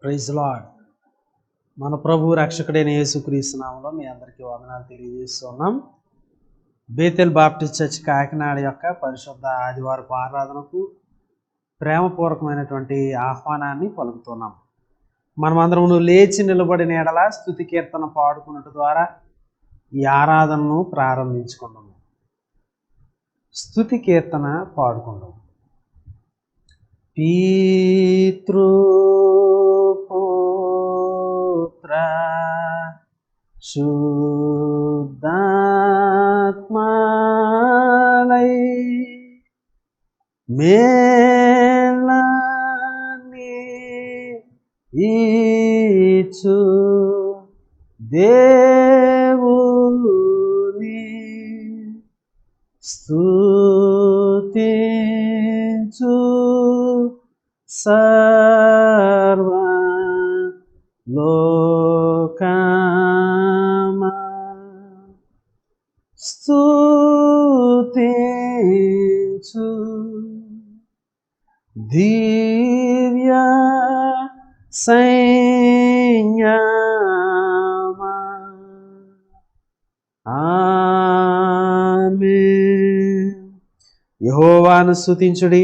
Praise lord. మన ప్రభు రక్షకుడైన యేసుక్రీస్తు నామములో మీ అందరికీ వందనాలు తెలియజేస్తున్నాం. బేతెల్ బాప్టిస్ట్ చర్చ్ కాకినాడ యొక్క పరిశుద్ధ ఆదివారపు ఆరాధనకు ప్రేమపూర్వకమైనటువంటి ఆహ్వానాన్ని పలుకుతున్నాం. మనమందరము లేచి నిలబడిన ఎడల స్తుతి కీర్తన పాడుకున్నట్టు ద్వారా ఈ ఆరాధనను ప్రారంభించుకున్నాము. స్తుతి కీర్తన పాడుకున్నాము. పితృపుత్ర శుద్ధాత్మాలై మేలని ఈచు దేవుని స్తుతించు సర్వ లోకమా స్తుతించు దివ్య సైన్యమా. ఆమేన్. యెహోవాను స్తుతించుడి,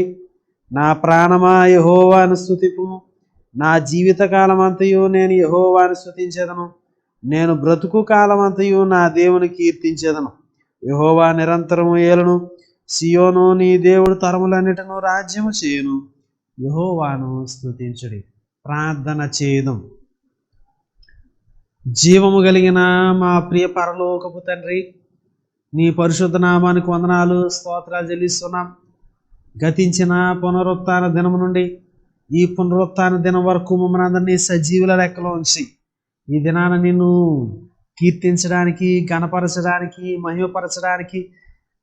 నా ప్రాణమా యెహోవాను స్తుతింపుము. నా జీవితకాలమంతయు నేను యెహోవాను స్తుతించెదను. నేను బ్రతుకు కాలమంతయు నా దేవుని కీర్తించెదను. యెహోవా నిరంతరము ఏలును. సియోను నీ దేవుడు తరములన్నిటిను రాజ్యము చేయును. యెహోవాను స్తుతించుడి. ప్రార్థన చేయుదాం. జీవము కలిగిన మా ప్రియ పరలోకపు తండ్రి, నీ పరిశుద్ధ నామానికి వందనాలు స్తోత్రాలు చెల్లిస్తున్నాం. గతించిన పునరుత్థాన దినము నుండి ఈ పునరుత్థాన దినం వరకు మమ్మల్ని అందరినీ సజీవుల లెక్కలో ఉంచి ఈ దినాన నిన్ను కీర్తించడానికి, గణపరచడానికి, మహిమపరచడానికి,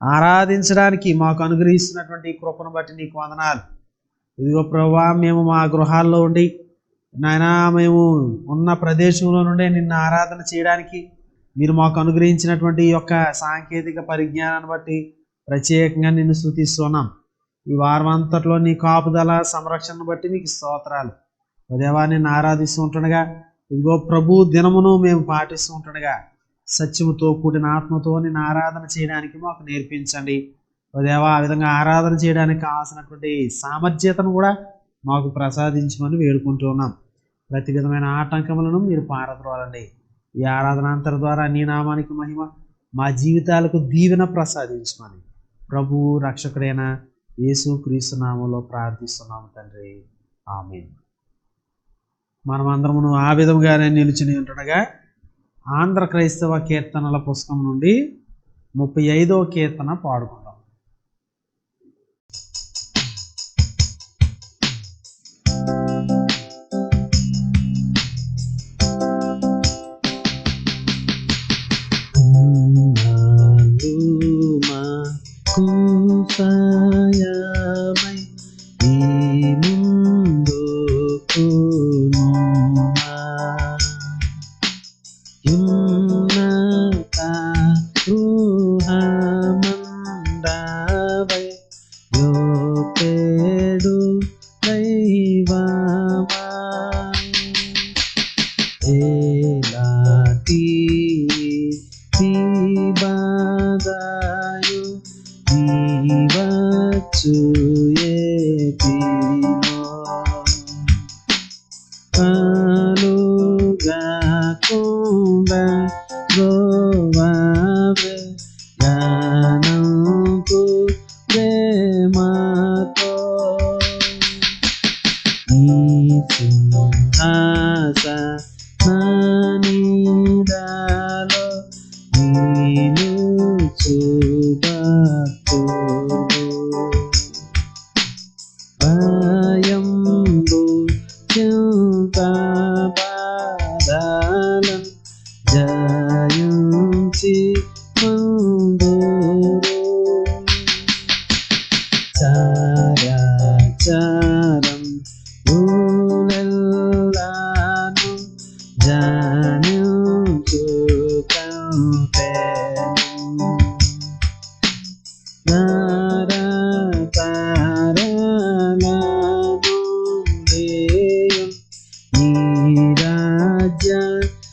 ఆరాధించడానికి మాకు అనుగ్రహిస్తున్నటువంటి కృపను బట్టి నీకు వందనాలు. ఇదిగో ప్రభువా, మేము మా గృహాల్లో ఉండి నాయనా మేము ఉన్న ప్రదేశంలో నుండే నిన్ను ఆరాధన చేయడానికి మీరు మాకు అనుగ్రహించినటువంటి ఈ యొక్క సాంకేతిక పరిజ్ఞానాన్ని బట్టి ప్రత్యేకంగా నిన్ను స్తుతిస్తున్నాం. ఈ వారం అంతట్లో నీ కాపుదల సంరక్షణను బట్టి నీకు స్తోత్రాలు. దేవా, నిన్ను ఆరాధిస్తూ ఉంటుండగా ఇదిగో ప్రభు దినమును మేము పాటిస్తూ ఉంటుండగా సత్యముతో కూడిన ఆత్మతో నిన్ను ఆరాధన చేయడానికి మాకు నేర్పించండి. దేవా, ఆ విధంగా ఆరాధన చేయడానికి కావాల్సినటువంటి సామర్థ్యతను కూడా మాకు ప్రసాదించమని వేడుకుంటూ ఉన్నాం. ప్రతి విధమైన ఆటంకములను మీరు పారద్రోలండి. ఈ ఆరాధనాంతర ద్వారా నీ నామానికి మహిమ, మా జీవితాలకు దీవెన ప్రసాదించమని ప్రభు రక్షకుడైన యేసుక్రీస్తు నామములో ప్రార్థిస్తున్నాము తండ్రి. ఆమేన్. మనమందరమును ఆ విధంగానే నిలిచి ఉంటుండగా ఆంధ్ర క్రైస్తవ కీర్తనల పుస్తకం నుండి 35వ కీర్తన పాడుకుందాం. కుసాయమై ఈ ముందుకును ఉన్నత గృహమందవై యోపేడు దైవమా ఏలాటి బాదాయు జీవచ్చు ఏపిలో కలుగా కుండ గోవావే గానంపు ప్రేమతో ఈ సింహాసననిదాలో నిలుచు భక్తులు భయంబు చింత బాధలను జయించి ముందురు చరాచరం ఊలెల్లాను రాజ్యముండెను.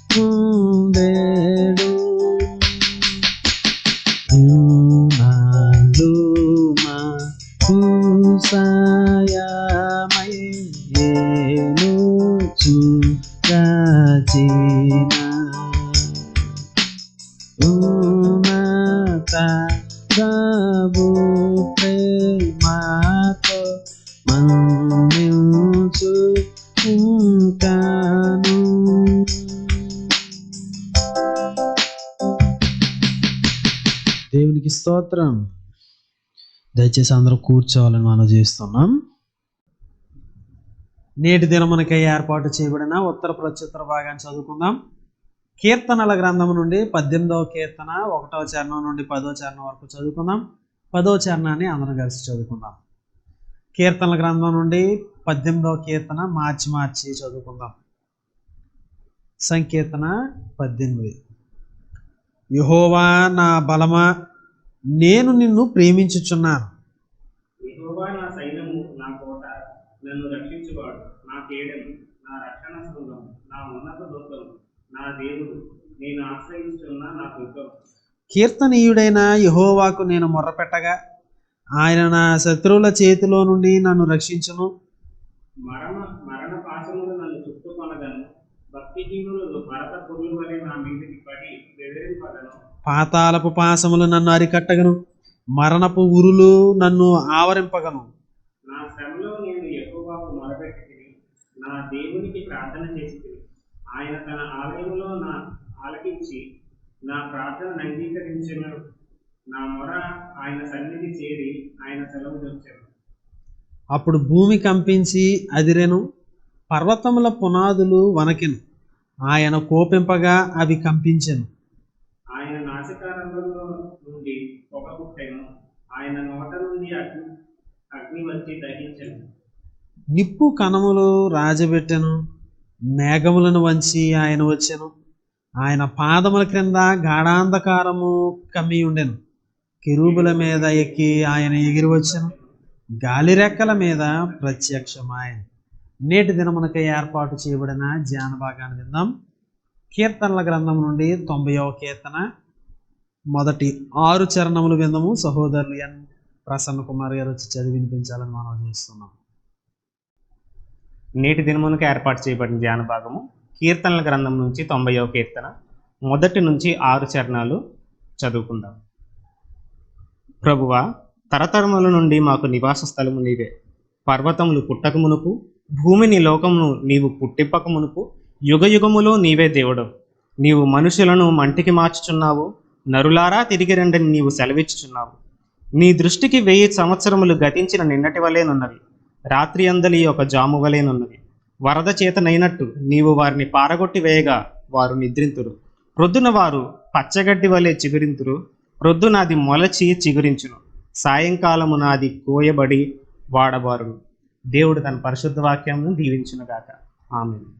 సాయమై ఏలుచు రాజిన ఉన్నత ప్రభు ప్రేమతో మన్నించు ఉంటాను. దేవునికి స్తోత్రం. దయచేసి అందరూ కూర్చోవాలని మనం చేస్తున్నాం. నేటి దినమునకై ఏర్పాటు చేయబడిన ఉత్తర ప్రత్యుత్తర భాగాన్ని చదువుకుందాం. కీర్తనల గ్రంథం నుండి 18వ కీర్తన 1వ చరణం నుండి 10వ చరణం వరకు చదువుకుందాం. 10వ చరణాన్ని అందరం కలిసి చదువుకుందాం. కీర్తనల గ్రంథం నుండి 18వ కీర్తన మార్చి చదువుకుందాం. సంకీర్తన 18. యెహోవా నా బలమా, నేను నిన్ను ప్రేమించుచున్నాను. యెహోవా నా సైన్యము, నా కోట, నన్ను రక్షించువాడు, నా కేడెము, నా రక్షణ శృంగము, నా ఉన్నత దుర్గము, నా దేవుడు, నేను ఆశ్రయించుచున్న నా దుర్గము. కీర్తనీయుడైన యెహోవాకు నేను మొర్రపెట్టగా ఆయన నా శత్రువుల చేతిలో నుండి నన్ను రక్షించును. మరణ పాశములు నన్ను చుట్టుకొనగను, భక్తిహీనులు భరత పురుల వలె నా మీదికి పడి బెదిరింపగను. పాతాళపు పాశములు నన్ను అరికట్టగను, మరణపు ఉరులు నన్ను ఆవరింపగను. నా శ్రమలో నేను యెహోవాకు మొరపెట్టి నా దేవునికి ప్రార్థన చేసి ఆయన తన ఆలయంలో నా ఆలకించి నా ప్రార్థన అంగీకరించిన. నా మొర ఆయన సన్నిధి చేరి ఆయన సెలవు వచ్చాను. అప్పుడు భూమి కంపించి అదిరెను, పర్వతముల పునాదులు వణకెను. ఆయన కోపింపగా అవి కంపించెను. ఆయన నాసికారంభంలో నుండి పొగ పుట్టెను, ఆయన నోట నుండి అగ్ని వచ్చి దహించెను. నిప్పు కణములు రాజబెట్టెను, మేఘములను వంచి ఆయన వచ్చెను. ఆయన పాదముల క్రింద గాఢాంధకారము కమ్మి ఉండెను. కెరూబుల మీద ఎక్కి ఆయన ఎగిరి వచ్చెను, గాలి రెక్కల మీద ప్రత్యక్షమాయన. నేటి దినమునకై ఏర్పాటు చేయబడిన ధ్యాన భాగాన్ని విందాం. కీర్తనల గ్రంథం నుండి 90వ కీర్తన మొదటి 6 చరణములు విందము. సహోదరులు ఎన్ ప్రసన్న కుమార్ గారు వచ్చి చదివి వినిపించాలని మనం చేస్తున్నాం. నేటి దినమునకు ఏర్పాటు చేయబడిన ధ్యాన భాగము కీర్తనల గ్రంథం నుంచి 90వ కీర్తన మొదటి నుంచి 6 చరణాలు చదువుకుందాం. ప్రభువా, తరతరముల నుండి మాకు నివాస స్థలము నీవే. పర్వతములు పుట్టక మునుపు, భూమిని లోకమును నీవు పుట్టింపక మునుపు, యుగ యుగములో నీవే దేవుడు. నీవు మనుషులను మంటికి మార్చుచున్నావు, నరులారా తిరిగి రండని నీవు సెలవిచ్చుచున్నావు. నీ దృష్టికి 1000 సంవత్సరములు గతించిన నిన్నటి వలెనున్నవి, రాత్రి అందలి ఒక జాము వలెనున్నవి. వరద చేతనైనట్టు నీవు వారిని పారగొట్టి వేయగా వారు నిద్రింతురు. ప్రొద్దున వారు పచ్చగడ్డి వలె చిగురింతురు. ప్రొద్దున అది మొలచి చిగురించును, సాయంకాలము నాది కోయబడి వాడబారును. దేవుడు తన పరిశుద్ధ వాక్యమును దీవించునుగాక. ఆమేన్.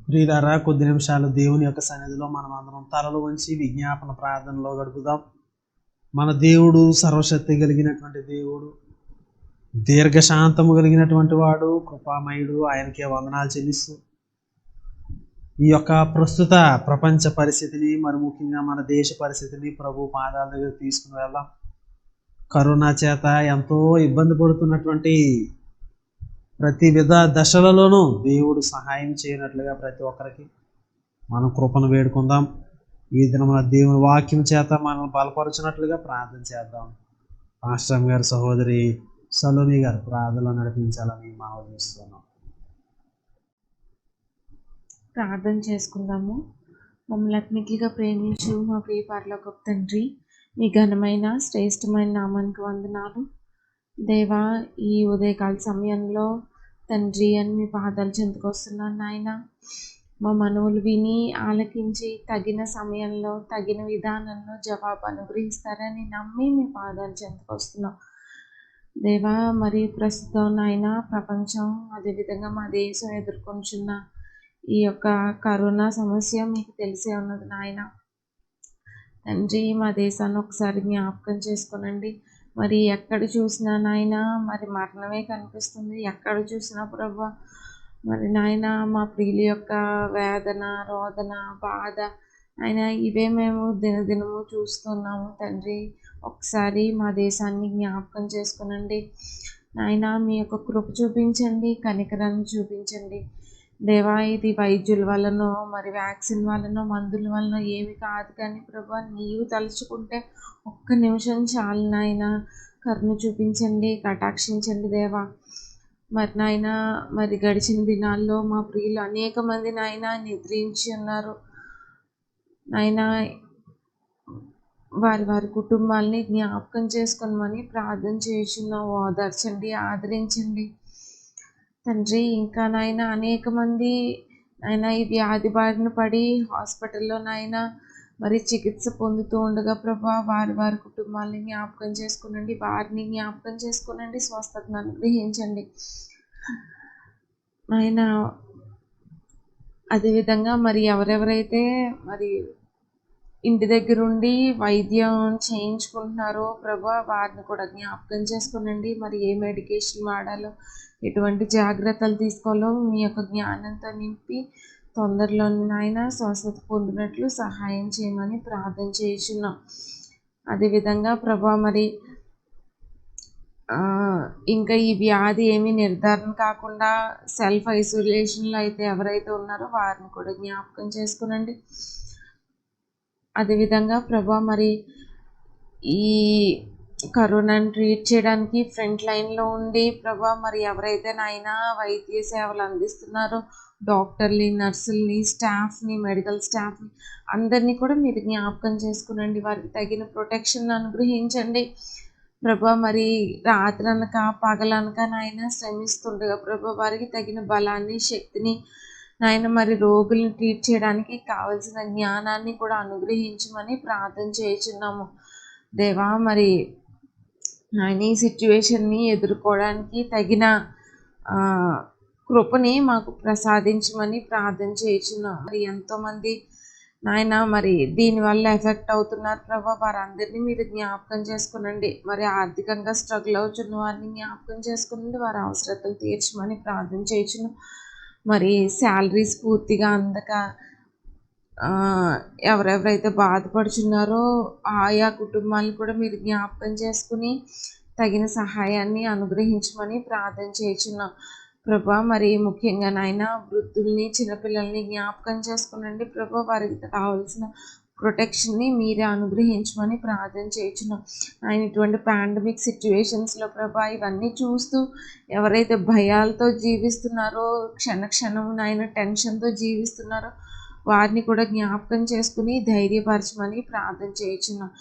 ప్రియులారా, కొద్ది నిమిషాలు దేవుని యొక్క సన్నిధిలో మనం అందరం తలలు వంచి విజ్ఞాపన ప్రార్థనలో గడుపుదాం. మన దేవుడు సర్వశక్తి కలిగినటువంటి దేవుడు, దీర్ఘశాంతము కలిగినటువంటి వాడు, కృపామయుడు. ఆయనకే వందనాలు చెల్లిస్తూ ఈ యొక్క ప్రస్తుత ప్రపంచ పరిస్థితిని, మరి ముఖ్యంగా మన దేశ పరిస్థితిని ప్రభు పాదాల దగ్గర తీసుకుని వెళ్దాం. కరోనా చేత ఎంతో ఇబ్బంది పడుతున్నటువంటి ప్రతి విధ దశలలోనూ దేవుడు సహాయం చేయనట్లుగా ప్రతి ఒక్కరికి మనం కృపను వేడుకుందాం. ఈ దినం దేవుని వాక్యం చేత మనల్ని బలపరచినట్లుగా ప్రార్థన చేద్దాం. పాస్టర్ గారు, సహోదరి సలోని గారు ప్రార్థనలో నడిపించాలని మనం చేస్తున్నాం. ప్రార్థన చేసుకుందాము. మమ్మల్ని అగ్నిగా ప్రేమించు మా ప్రియ పరలోకపు తండ్రి, మీ ఘనమైన శ్రేష్టమైన నామానికి వందనాలు. దేవా, ఈ ఉదయకాల సమయంలో తండ్రి అని మీ పాదాలు చెందుకొస్తున్నాను నాయన. మా మనవులు విని ఆలకించి తగిన సమయంలో తగిన విధానంలో జవాబు అనుగ్రహిస్తారని నమ్మి మీ పాదాలు చెందుకొస్తున్నాం దేవా. మరి ప్రస్తుతం నాయన ప్రపంచం, అదేవిధంగా మా దేశం ఎదుర్కొంటున్న ఈ యొక్క కరోనా సమస్య మీకు తెలిసే ఉన్నది నాయన. తండ్రి, మా దేశాన్ని ఒకసారి జ్ఞాపకం చేసుకోనండి. మరి ఎక్కడ చూసినా నాయన మరి మరణమే కనిపిస్తుంది. ఎక్కడ చూసినా ప్రభా మరి నాయన మా ప్రియుల యొక్క వేదన, రోదన, బాధ ఆయన ఇవే మేము దినదినము చూస్తున్నాము తండ్రి. ఒకసారి మా దేశాన్ని జ్ఞాపకం చేసుకునండి నాయన. మీ యొక్క కృప చూపించండి, కనికరాన్ని చూపించండి దేవా. ఇది వైద్యుల వలనో మరి వ్యాక్సిన్ వలనో మందుల వలనో ఏమి కాదు కానీ ప్రభా, నీవు తలుచుకుంటే ఒక్క నిమిషం చాలు నాయన. కరుణ చూపించండి, కటాక్షించండి దేవా. మరి నాయన మరి గడిచిన దినాల్లో మా ప్రియులు అనేక మంది నాయన నిద్రించి ఉన్నారు నాయన. వారి వారి కుటుంబాలని జ్ఞాపకం చేసుకోమని ప్రార్థన చేస్తున్నాం. ఓదార్చండి, ఆదరించండి తండ్రి. ఇంకా నాయన అనేక మంది నాయన ఈ వ్యాధి బారిన పడి హాస్పిటల్లో నాయన మరి చికిత్స పొందుతూ ఉండగా ప్రభా, వారి వారి కుటుంబాలని జ్ఞాపకం చేసుకునండి, వారిని జ్ఞాపకం చేసుకునండి, స్వస్థతను అనుగ్రహించండి నాయన. అదేవిధంగా మరి ఎవరెవరైతే మరి ఇంటి దగ్గరుండి వైద్యం చేయించుకుంటున్నారో ప్రభా, వారిని కూడా జ్ఞాపకం చేసుకునండి. మరి ఏ మెడికేషన్ వాడాలో, ఎటువంటి జాగ్రత్తలు తీసుకోవాలో మీ యొక్క జ్ఞానంతో నింపి తొందరలో నాయన స్వస్థత పొందినట్లు సహాయం చేయమని ప్రార్థన చేస్తున్నాం. అదేవిధంగా ప్రభా మరి ఇంకా ఈ వ్యాధి ఏమీ నిర్ధారణ కాకుండా సెల్ఫ్ ఐసోలేషన్లో అయితే ఎవరైతే ఉన్నారో వారిని కూడా జ్ఞాపకం చేసుకునండి. అదేవిధంగా ప్రభా మరి ఈ కరోనాని ట్రీట్ చేయడానికి ఫ్రంట్ లైన్లో ఉండి ప్రభా మరి ఎవరైతే నాయనా వైద్య సేవలు అందిస్తున్నారో డాక్టర్ని, నర్సుల్ని, స్టాఫ్ని, మెడికల్ స్టాఫ్ని అందరినీ కూడా మీరు జ్ఞాపకం చేసుకునండి. వారికి తగిన ప్రొటెక్షన్ అనుగ్రహించండి ప్రభా. మరి రాత్రనక పగలనక నాయన శ్రమిస్తుండగా ప్రభా, వారికి తగిన బలాన్ని, శక్తిని నాయన మరి రోగుల్ని ట్రీట్ చేయడానికి కావలసిన జ్ఞానాన్ని కూడా అనుగ్రహించమని ప్రార్థన చేయుచున్నాము దేవా. మరి నాయన ఈ సిచ్యువేషన్ని ఎదుర్కోవడానికి తగిన కృపని మాకు ప్రసాదించమని ప్రార్థన చేయుచున్నాం. మరి ఎంతోమంది నాయన మరి దీనివల్ల ఎఫెక్ట్ అవుతున్నారు ప్రభా, వారందరినీ మీరు జ్ఞాపకం చేసుకునండి. మరి ఆర్థికంగా స్ట్రగుల్ అవుతున్న వారిని జ్ఞాపకం చేసుకునండి, వారి అవసరతలు తీర్చమని ప్రార్థన చేయుచున్నాం. మరి శాలరీస్ పూర్తిగా అందక ఎవరెవరైతే బాధపడుచున్నారో ఆయా కుటుంబాలను కూడా మీరు జ్ఞాపకం చేసుకుని తగిన సహాయాన్ని అనుగ్రహించమని ప్రార్థన చేయుచున్నాం ప్రభా. మరి ముఖ్యంగా నాయన వృద్ధుల్ని, చిన్నపిల్లల్ని జ్ఞాపకం చేసుకునండి ప్రభా. వారికి కావాల్సిన ప్రొటెక్షన్ని మీరే అనుగ్రహించమని ప్రార్థన చేయుచున్నాం. ఆయన ఇటువంటి పాండమిక్ సిచ్యువేషన్స్లో ప్రభా ఇవన్నీ చూస్తూ ఎవరైతే భయాలతో జీవిస్తున్నారో, క్షణక్షణం నాయన టెన్షన్తో జీవిస్తున్నారో వారిని కూడా జ్ఞాపకం చేసుకుని ధైర్యపరచమని ప్రార్థన చేయుచున్నాం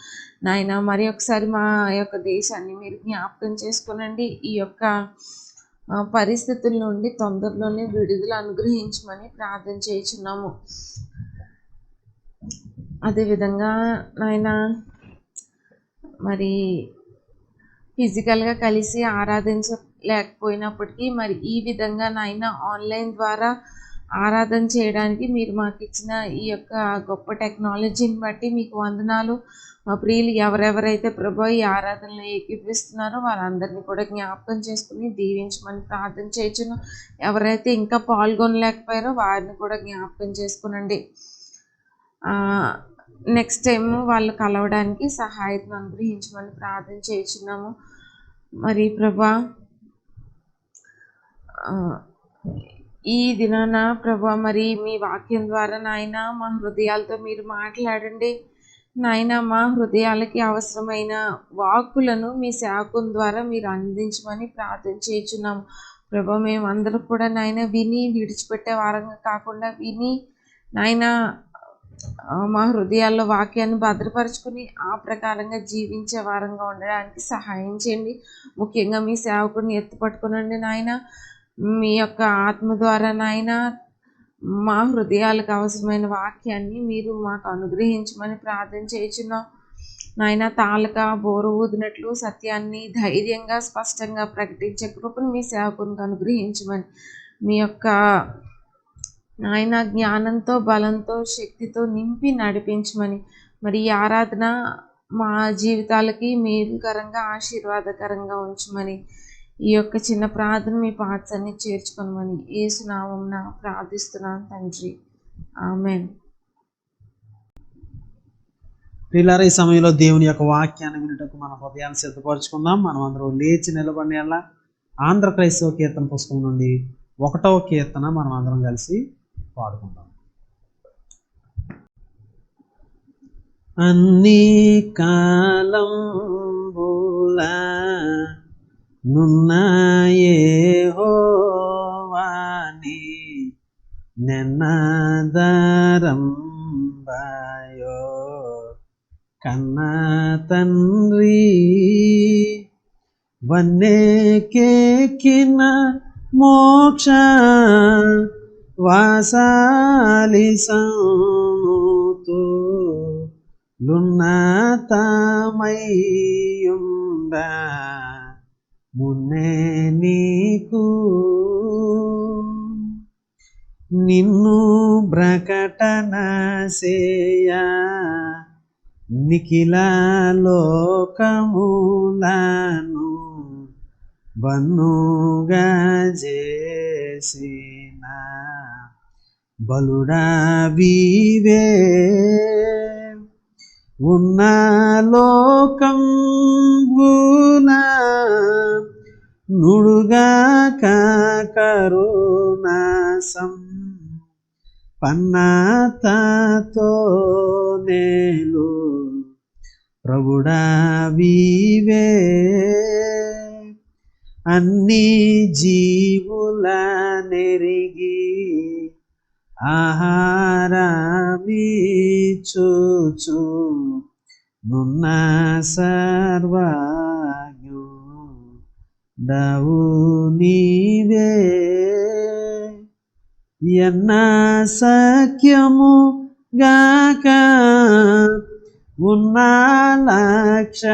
నాయన. మరి ఒకసారి మా యొక్క దేశాన్ని మీరు జ్ఞాపకం చేసుకునండి. ఈ యొక్క పరిస్థితుల నుండి తొందరలోనే విడుదల అనుగ్రహించమని ప్రార్థన చేయుచున్నాము. అదేవిధంగా నాయన మరి ఫిజికల్గా కలిసి ఆరాధించలేకపోయినప్పటికీ మరి ఈ విధంగా నాయన ఆన్లైన్ ద్వారా ఆరాధన చేయడానికి మీరు మాకు ఇచ్చిన ఈ యొక్క గొప్ప టెక్నాలజీని బట్టి మీకు వందనాలు. మా ప్రియులు ఎవరెవరైతే ప్రభు ఈ ఆరాధనలో ఏకీపిస్తున్నారో వారందరినీ కూడా జ్ఞాపకం చేసుకుని దీవించమని ప్రార్థన చేయుచున్నాం. ఎవరైతే ఇంకా పాల్గొనలేకపోయారో వారిని కూడా జ్ఞాపకం చేసుకునండి. నెక్స్ట్ టైం వాళ్ళు కలవడానికి సహాయం అనుగ్రహించమని ప్రార్థన చేయుచున్నాము. మరి ప్రభా ఈ దినాన ప్రభా మరి మీ వాక్యం ద్వారా నాయన మా హృదయాలతో మీరు మాట్లాడండి నాయన. మా హృదయాలకి అవసరమైన వాక్కులను మీ సేవకుని ద్వారా మీరు అందించమని ప్రార్థన చేయుచున్నాము ప్రభా. మేమందరం కూడా నాయన విని విడిచిపెట్టే వారంగా కాకుండా విని నాయన మా హృదయాల్లో వాక్యాన్ని భద్రపరుచుకుని ఆ ప్రకారంగా జీవించే వారంగా ఉండడానికి సహాయం చేయండి. ముఖ్యంగా మీ సేవకుని ఎత్తుపట్టుకునండి నాయన. మీ యొక్క ఆత్మ ద్వారా నాయన మా హృదయాలకు అవసరమైన వాక్యాన్ని మీరు మాకు అనుగ్రహించమని ప్రార్థన చేయుచున్నాం నాయన. తాళక బోరు ఊదినట్లు సత్యాన్ని ధైర్యంగా స్పష్టంగా ప్రకటించే కృపను మీ సేవకునికి అనుగ్రహించమని మీ యొక్క నాయన జ్ఞానంతో, బలంతో, శక్తితో నింపి నడిపించమని మరి ఈ ఆరాధన మా జీవితాలకి మేలుకరంగా, ఆశీర్వాదకరంగా ఉంచమని ఈ యొక్క చిన్న ప్రార్థన మీ పాఠాన్ని చేర్చుకోమని యేసు నామమున ప్రార్థిస్తున్నాను తండ్రి, ఆమేన్. ప్రియులారా, ఈ సమయంలో దేవుని యొక్క వాక్యాన్ని వినుటకు మన హృదయాన్ని సిద్ధపరచుకుందాం. మనం అందరం లేచి నిలబడి ఆంధ్ర క్రైస్తవ కీర్తన పుస్తకం నుండి 1వ కీర్తన మనం అందరం కలిసి పాడుకుందాం. అన్ని కాలంబులా నున్న యెహోవాని నెన్నదరంబయో కన్న తండ్రి వన్నెకెక్కిన మోక్ష వాసాలి సముతు లున్నతమయ్యుండ మున్నే నీకు నిన్ను ప్రకటన సేయ నిఖిల లోకములను బన్నుగా చేసిన బలుడవివే ఉన్న లోకంబున నుడుగాక కరుణాసం పన్నతతో నేలు ప్రభుడవివే అన్ని జీవుల నెరిగి ఆహారమిచ్చుచు నున్న సర్వజ్ఞుడవు నీవే ఎన్న సఖ్యము గాక ఉన్న లక్షణముల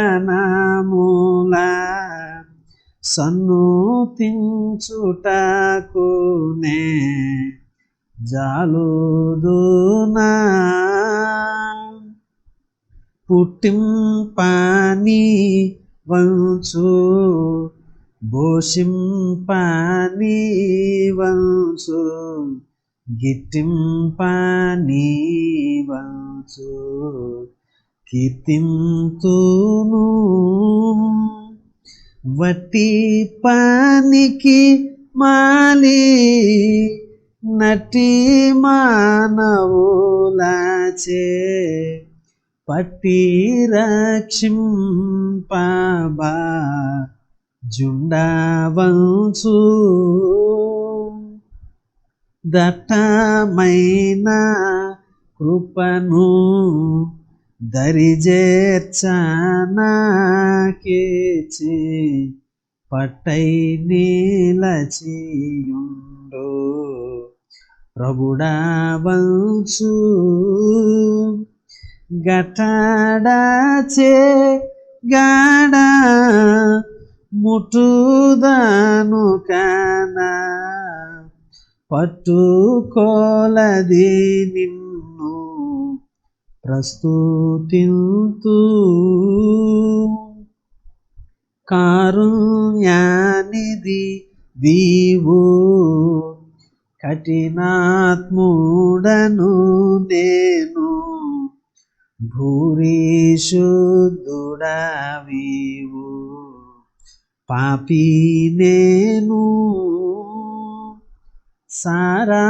సన్నుతించుటకునే జాలుదునా పుట్టింపని వంచు భోషింపని వంచు గిట్టింపని వంచు కీర్తింతును వట్టి పనికి మాలి నటి మానవులచే పట్టి రక్షింపబా జుండవంచు దట్టమైన కృపను దరిజేర్చనాకేచి పట్టై నిలచియుండు ప్రభుడవంచు గటడాచే గాడ ముట్టుదను కనా పట్టుకోలది నిన్ను ప్రస్తుతింతు కారుణ్యానిధి దీవు కఠినాత్ముడను నేను భూరిశుద్ధుడవివు పాపి నేను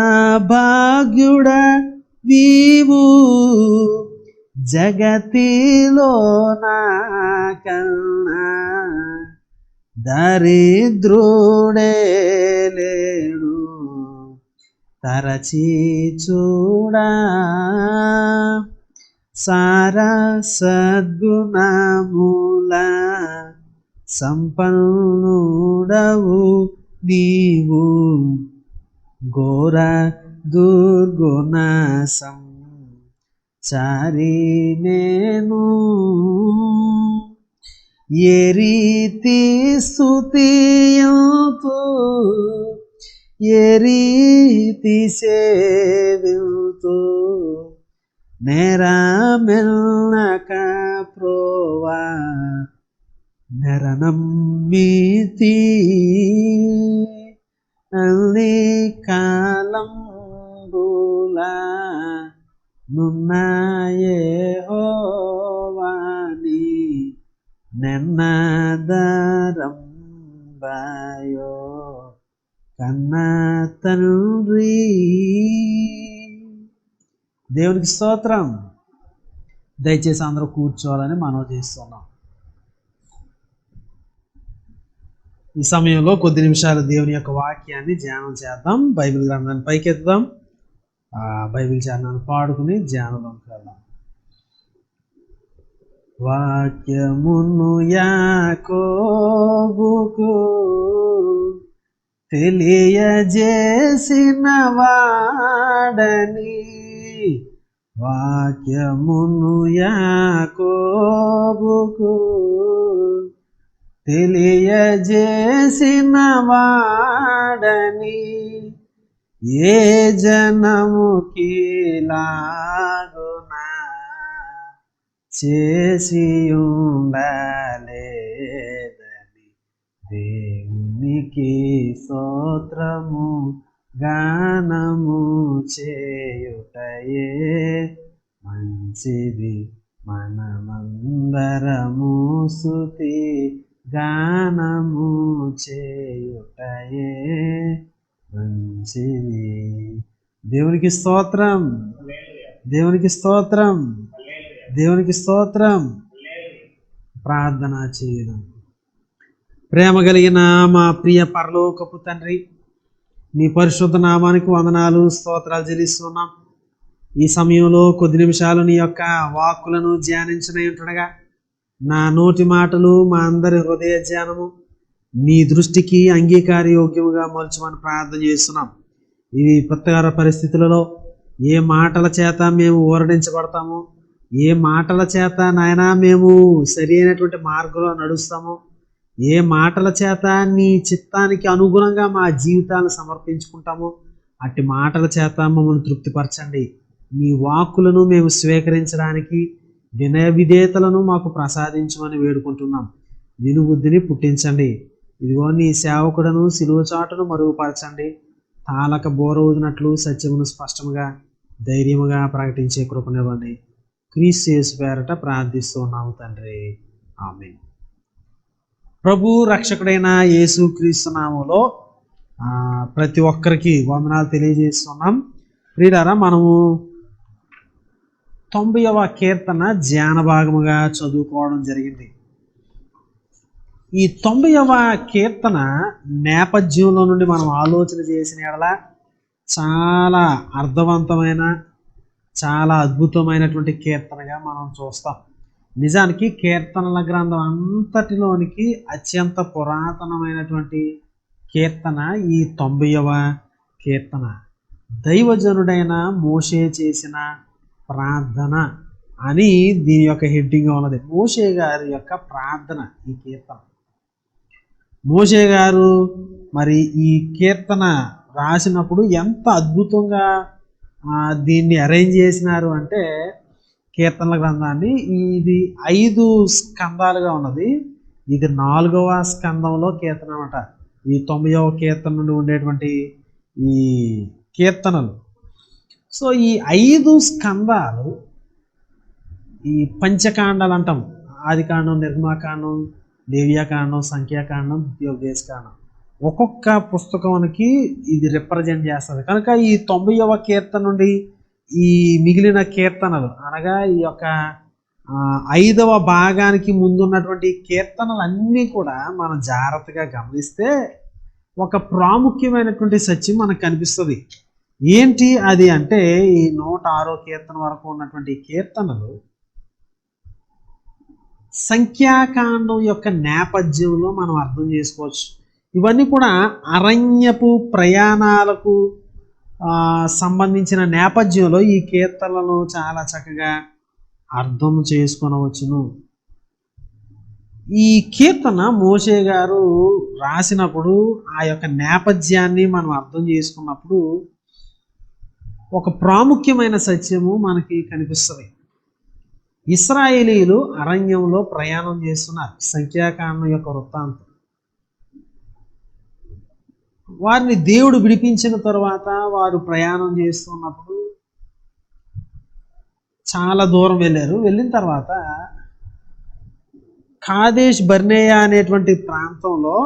సారాభాగ్యుడ వీవు జగతిలో నాకన్నా దరిద్రుడే లేడు తరచి చూడా సారా సద్గుణముల సంపన్నుడవు నీవు ఘోర దుర్గుణ సంచారి నేను ఏ రీతి స్తుతింతు ఏ రీతి సేవింతు నేరమెల్లక ప్రోవా నెరనమ్మితి అల్లి కాలంబులా నున్నాయే హోవాని నెన్నదరంబాయో కన్న తండ్రి. దేవునికి స్తోత్రం. దయచేసి అందరూ కూర్చోవాలని మనం చేస్తున్నాం. ఈ సమయంలో కొద్ది నిమిషాలు దేవుని యొక్క వాక్యాన్ని ధ్యానం చేద్దాం. బైబిల్ గ్రంథాన్ని పైకెత్తుదాం. ఆ బైబిల్ ధ్యానాన్ని పాడుకుని ధ్యానంలోకి వెళ్దాం. వాక్యమును యాకోబుకు తెలియజేసిన వాడని, వాక్యమును యాకోబుకు తెలియజేసిన వాడని, ఏ జనముకి లాగునా చేసి ఉండలేదని, దేవునికి స్తోత్రము గానము చేయుటయే మంచిది. మనమందరము స్తుతి గానము చేయుటయే మంచిది. దేవునికి స్తోత్రం, దేవునికి స్తోత్రం, దేవునికి స్తోత్రం. ప్రార్థన చేయడం. ప్రేమ కలిగిన మా ప్రియ పరలోకపు తండ్రి, నీ పరిశుద్ధ నామానికి వందనాలు, స్తోత్రాలు చెల్లిస్తున్నాం. ఈ సమయంలో కొద్ది నిమిషాలు నీ యొక్క వాక్కులను ధ్యానించనయుంటుండగా నా నోటి మాటలు, మా అందరి హృదయ ధ్యానము నీ దృష్టికి అంగీకారయోగ్యముగా మలచమని ప్రార్థన చేస్తున్నాం. ఈ ప్రత్యేక పరిస్థితులలో ఏ మాటల చేత మేము ఊరడించబడతామో, ఏ మాటల చేత నాయన మేము సరి అయినటువంటి మార్గంలో నడుస్తామో, ఏ మాటల చేత నీ చిత్తానికి అనుగుణంగా మా జీవితాలను సమర్పించుకుంటామో అట్టి మాటల చేత మమ్మల్ని తృప్తిపరచండి. నీ వాక్కులను మేము స్వీకరించడానికి వినయ విధేయతలను మాకు ప్రసాదించమని వేడుకుంటున్నాం. వినుబుద్ధిని పుట్టించండి. ఇదిగో నీ సేవకుడను సిలువ చాటును మరుగుపరచండి. తాళక బోర ఊదినట్లు సత్యమును స్పష్టముగా ధైర్యముగా ప్రకటించే కృపనివ్వండి. క్రీస్తు యేసు పేరట ప్రార్థిస్తున్నాము తండ్రి, ఆమేన్. ప్రభు రక్షకుడైన యేసు క్రీస్తు నామములో ప్రతి ఒక్కరికి వందనాలు తెలియజేస్తున్నాం. ప్రియులారా, మనము 90వ కీర్తన ధ్యాన భాగముగా చదువుకోవడం జరిగింది. ఈ 90వ కీర్తన నేపథ్యంలో నుండి మనం ఆలోచన చేసిన యెడల చాలా అర్థవంతమైన, చాలా అద్భుతమైనటువంటి కీర్తనగా మనం చూస్తాం. నిజానికి కీర్తనల గ్రంథం అంతటిలోనికి అత్యంత పురాతనమైనటువంటి కీర్తన ఈ 90వ కీర్తన. దైవజనుడైన మోషే చేసిన ప్రార్థన అని దీని యొక్క హెడ్డింగ్ ఉన్నది. మోషే గారి యొక్క ప్రార్థన ఈ కీర్తన. మోషే గారు మరి ఈ కీర్తన రాసినప్పుడు ఎంత అద్భుతంగా దీన్ని అరేంజ్ చేసినారు అంటే, కీర్తనల గ్రంథాన్ని ఇది 5 స్కందాలుగా ఉన్నది. ఇది 4వ స్కందంలో కీర్తన అన్నమాట. ఈ 90వ కీర్తన నుండి ఉండేటువంటి ఈ కీర్తనలు. సో ఈ 5 స్కందాలు ఈ పంచకాండాలు అంటాం. ఆదికాండం, నిర్గమాకాండం, లేవియాకాండం, సంఖ్యాకాండం, ద్వితీయోపదేశకాండం. ఒక్కొక్క పుస్తకానికి ఇది రిప్రజెంట్ చేస్తుంది. కనుక ఈ 90వ కీర్తన నుండి ఈ మిగిలిన కీర్తనలు అనగా ఈ యొక్క 5వ భాగానికి ముందున్నటువంటి కీర్తనలు అన్నీ కూడా మనం జాగ్రత్తగా గమనిస్తే ఒక ప్రాముఖ్యమైనటువంటి సత్యం మనకు కనిపిస్తుంది. ఏంటి అది అంటే, ఈ 106వ కీర్తన వరకు ఉన్నటువంటి కీర్తనలు సంఖ్యాకాండం యొక్క నేపథ్యంలో మనం అర్థం చేసుకోవచ్చు. ఇవన్నీ కూడా అరణ్యపు ప్రయాణాలకు సంబంధించిన నేపథ్యంలో ఈ కీర్తనలను చాలా చక్కగా అర్థం చేసుకొనవచ్చును. ఈ కీర్తన మోషే గారు రాసినప్పుడు ఆ యొక్క నేపథ్యాన్ని మనం అర్థం చేసుకున్నప్పుడు ఒక ప్రాముఖ్యమైన సత్యము మనకి కనిపిస్తుంది. ఇశ్రాయేలీయులు అరణ్యంలో ప్రయాణం చేస్తున్నారు. సంఖ్యాకాండం యొక్క వృత్తాంతం. వారిని దేవుడు విడిపించిన తర్వాత వారు ప్రయాణం చేస్తున్నప్పుడు చాలా దూరం వెళ్ళారు. వెళ్ళిన తర్వాత కాదేశ్ బర్నేయ అనేటువంటి ప్రాంతంలో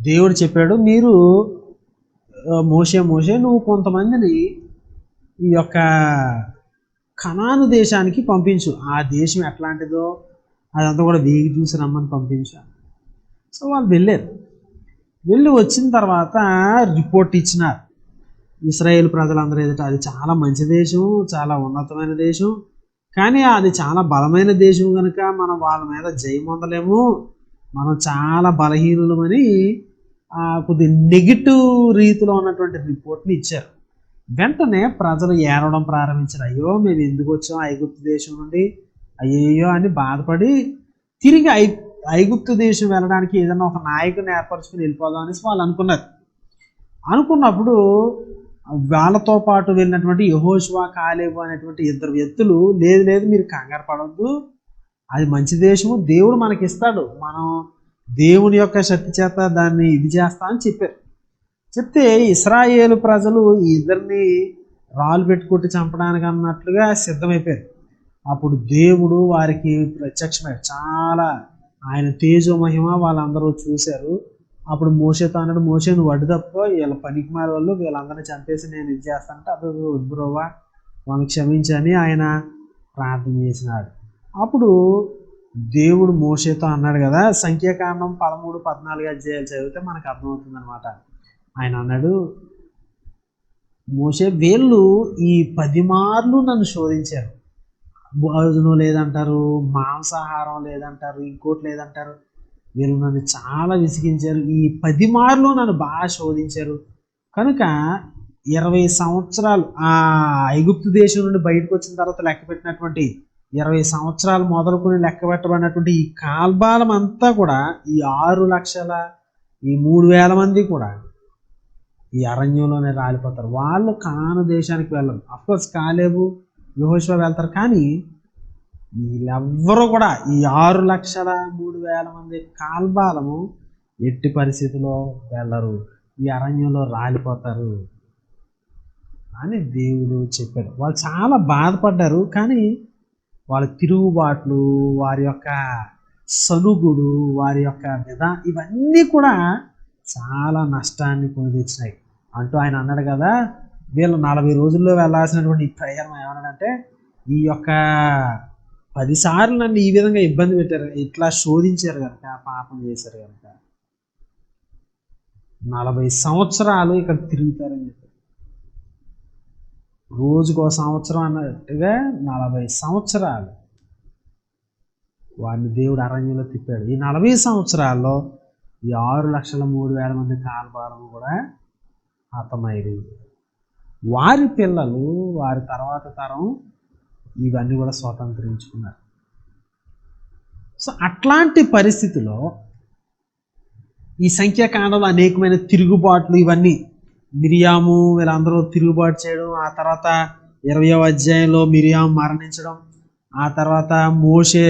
దేవుడు చెప్పాడు, మీరు మోషే నువ్వు కొంతమందిని ఈ యొక్క కనాను దేశానికి పంపించు, ఆ దేశం ఎట్లాంటిదో అదంతా కూడా వేగి చూసి రమ్మని పంపించాను. సో వాళ్ళు వెళ్ళి వచ్చిన తర్వాత రిపోర్ట్ ఇచ్చినారు ఇశ్రాయేల్ ప్రజలందరూ ఎదుట. అది చాలా మంచి దేశం, చాలా ఉన్నతమైన దేశం, కానీ అది చాలా బలమైన దేశం కనుక మనం వాళ్ళ మీద జయం పొందలేము, మనం చాలా బలహీనులమని కొద్ది నెగిటివ్ రీతిలో ఉన్నటువంటి రిపోర్ట్ని ఇచ్చారు. వెంటనే ప్రజలు ఏడవడం ప్రారంభించారు. అయ్యో మేము ఎందుకు వచ్చాం ఐగుప్తు దేశం నుండి, అయ్యో అని బాధపడి తిరిగి ఐగుప్తు దేశం వెళ్ళడానికి ఏదైనా ఒక నాయకుని ఏర్పరచుకుని వెళ్ళిపోదాం అనేసి వాళ్ళు అనుకున్నప్పుడు వాళ్ళతో పాటు వెళ్ళినటువంటి యెహోషువ కాలేబు అనేటువంటి ఇద్దరు వ్యక్తులు, లేదు మీరు కంగారు పడవద్దు, అది మంచి దేశము, దేవుడు మనకి ఇస్తాడు, మనం దేవుని యొక్క శక్తి చేత దాన్ని ఇది చేస్తామని చెప్పారు. చెప్తే ఇశ్రాయేలు ప్రజలు ఈ ఇద్దరిని రాళ్ళు పెట్టుకొట్టి చంపడానికి అన్నట్లుగా సిద్ధమైపోయారు. అప్పుడు దేవుడు వారికి ప్రత్యక్షమయ్యాడు. చాలా ఆయన తేజో మహిమ వాళ్ళందరూ చూశారు. అప్పుడు మోషేతో అన్నాడు, మోషే నువ్వు అడ్డు తప్పుకో, వీళ్ళ పనికి మారి వాళ్ళు వీళ్ళందరినీ చంపేసి నేను ఇది చేస్తానంటే అప్పుడు ఉద్భ్రవ్వా వాళ్ళని క్షమించని ఆయన ప్రార్థన చేసినాడు. అప్పుడు దేవుడు మోషేతో అన్నాడు కదా, సంఖ్యాకాండం 13-14 అధ్యాయాలు చదివితే మనకు అర్థమవుతుంది అనమాట. ఆయన అన్నాడు, మోషే వీళ్ళు ఈ 10 మార్లు నన్ను శోధించారు, భోజనం లేదంటారు, మాంసాహారం లేదంటారు, ఇంకోటి లేదంటారు, వీళ్ళు నన్ను చాలా విసిగించారు, ఈ 10 మార్లు నన్ను బాగా శోధించారు, కనుక 20 సంవత్సరాలు ఆ ఐగుప్తు దేశం నుండి బయటకు వచ్చిన తర్వాత లెక్క పెట్టినటువంటి 20 సంవత్సరాలు మొదలుకొని లెక్క పెట్టబడినటువంటి ఈ కాల్బాలం అంతా కూడా ఈ 6,03,000 మంది కూడా ఈ అరణ్యంలోనే రాలిపోతారు. వాళ్ళు కనాను దేశానికి వెళ్ళరు. అఫ్కోర్స్ కాలేబు యెహోషువ వెళ్తారు, కానీ వీళ్ళెవ్వరూ కూడా ఈ 6,03,000 మంది కాల్బాలము ఎట్టి పరిస్థితిలో వెళ్ళరు, ఈ అరణ్యంలో రాలిపోతారు అని దేవుడు చెప్పాడు. వాళ్ళు చాలా బాధపడ్డారు, కానీ వాళ్ళ తిరుగుబాట్లు, వారి యొక్క సనుగుడు, వారి యొక్క ఇవన్నీ కూడా చాలా నష్టాన్ని కొని తెచ్చినాయి అంటూ ఆయన అన్నాడు కదా. వీళ్ళు 40 రోజుల్లో వెళ్ళాల్సినటువంటి ఈ ప్రయాణం ఏమన్నాడంటే, ఈ యొక్క 10 సార్లు నన్ను ఈ విధంగా ఇబ్బంది పెట్టారు, ఇట్లా శోధించారు కనుక, పాపం చేశారు కనుక 40 సంవత్సరాలు ఇక్కడ తిరుగుతారని చెప్పారు. రోజుకో సంవత్సరం అన్నట్టుగా 40 సంవత్సరాలు వారిని దేవుడు అరణ్యంలో తిప్పాడు. ఈ 40 సంవత్సరాల్లో ఈ 6,03,000 మంది కాల్బాలము కూడా హతమైరు. వారి పిల్లలు, వారి తర్వాత తరం ఇవన్నీ కూడా స్వతంత్రించుకున్నారు. సో అట్లాంటి పరిస్థితిలో ఈ సంఖ్యాకాండంలో అనేకమైన తిరుగుబాట్లు, ఇవన్నీ మిరియాము వీళ్ళందరూ తిరుగుబాటు చేయడం, ఆ తర్వాత 20వ అధ్యాయంలో మిరియాము మరణించడం, ఆ తర్వాత మోషే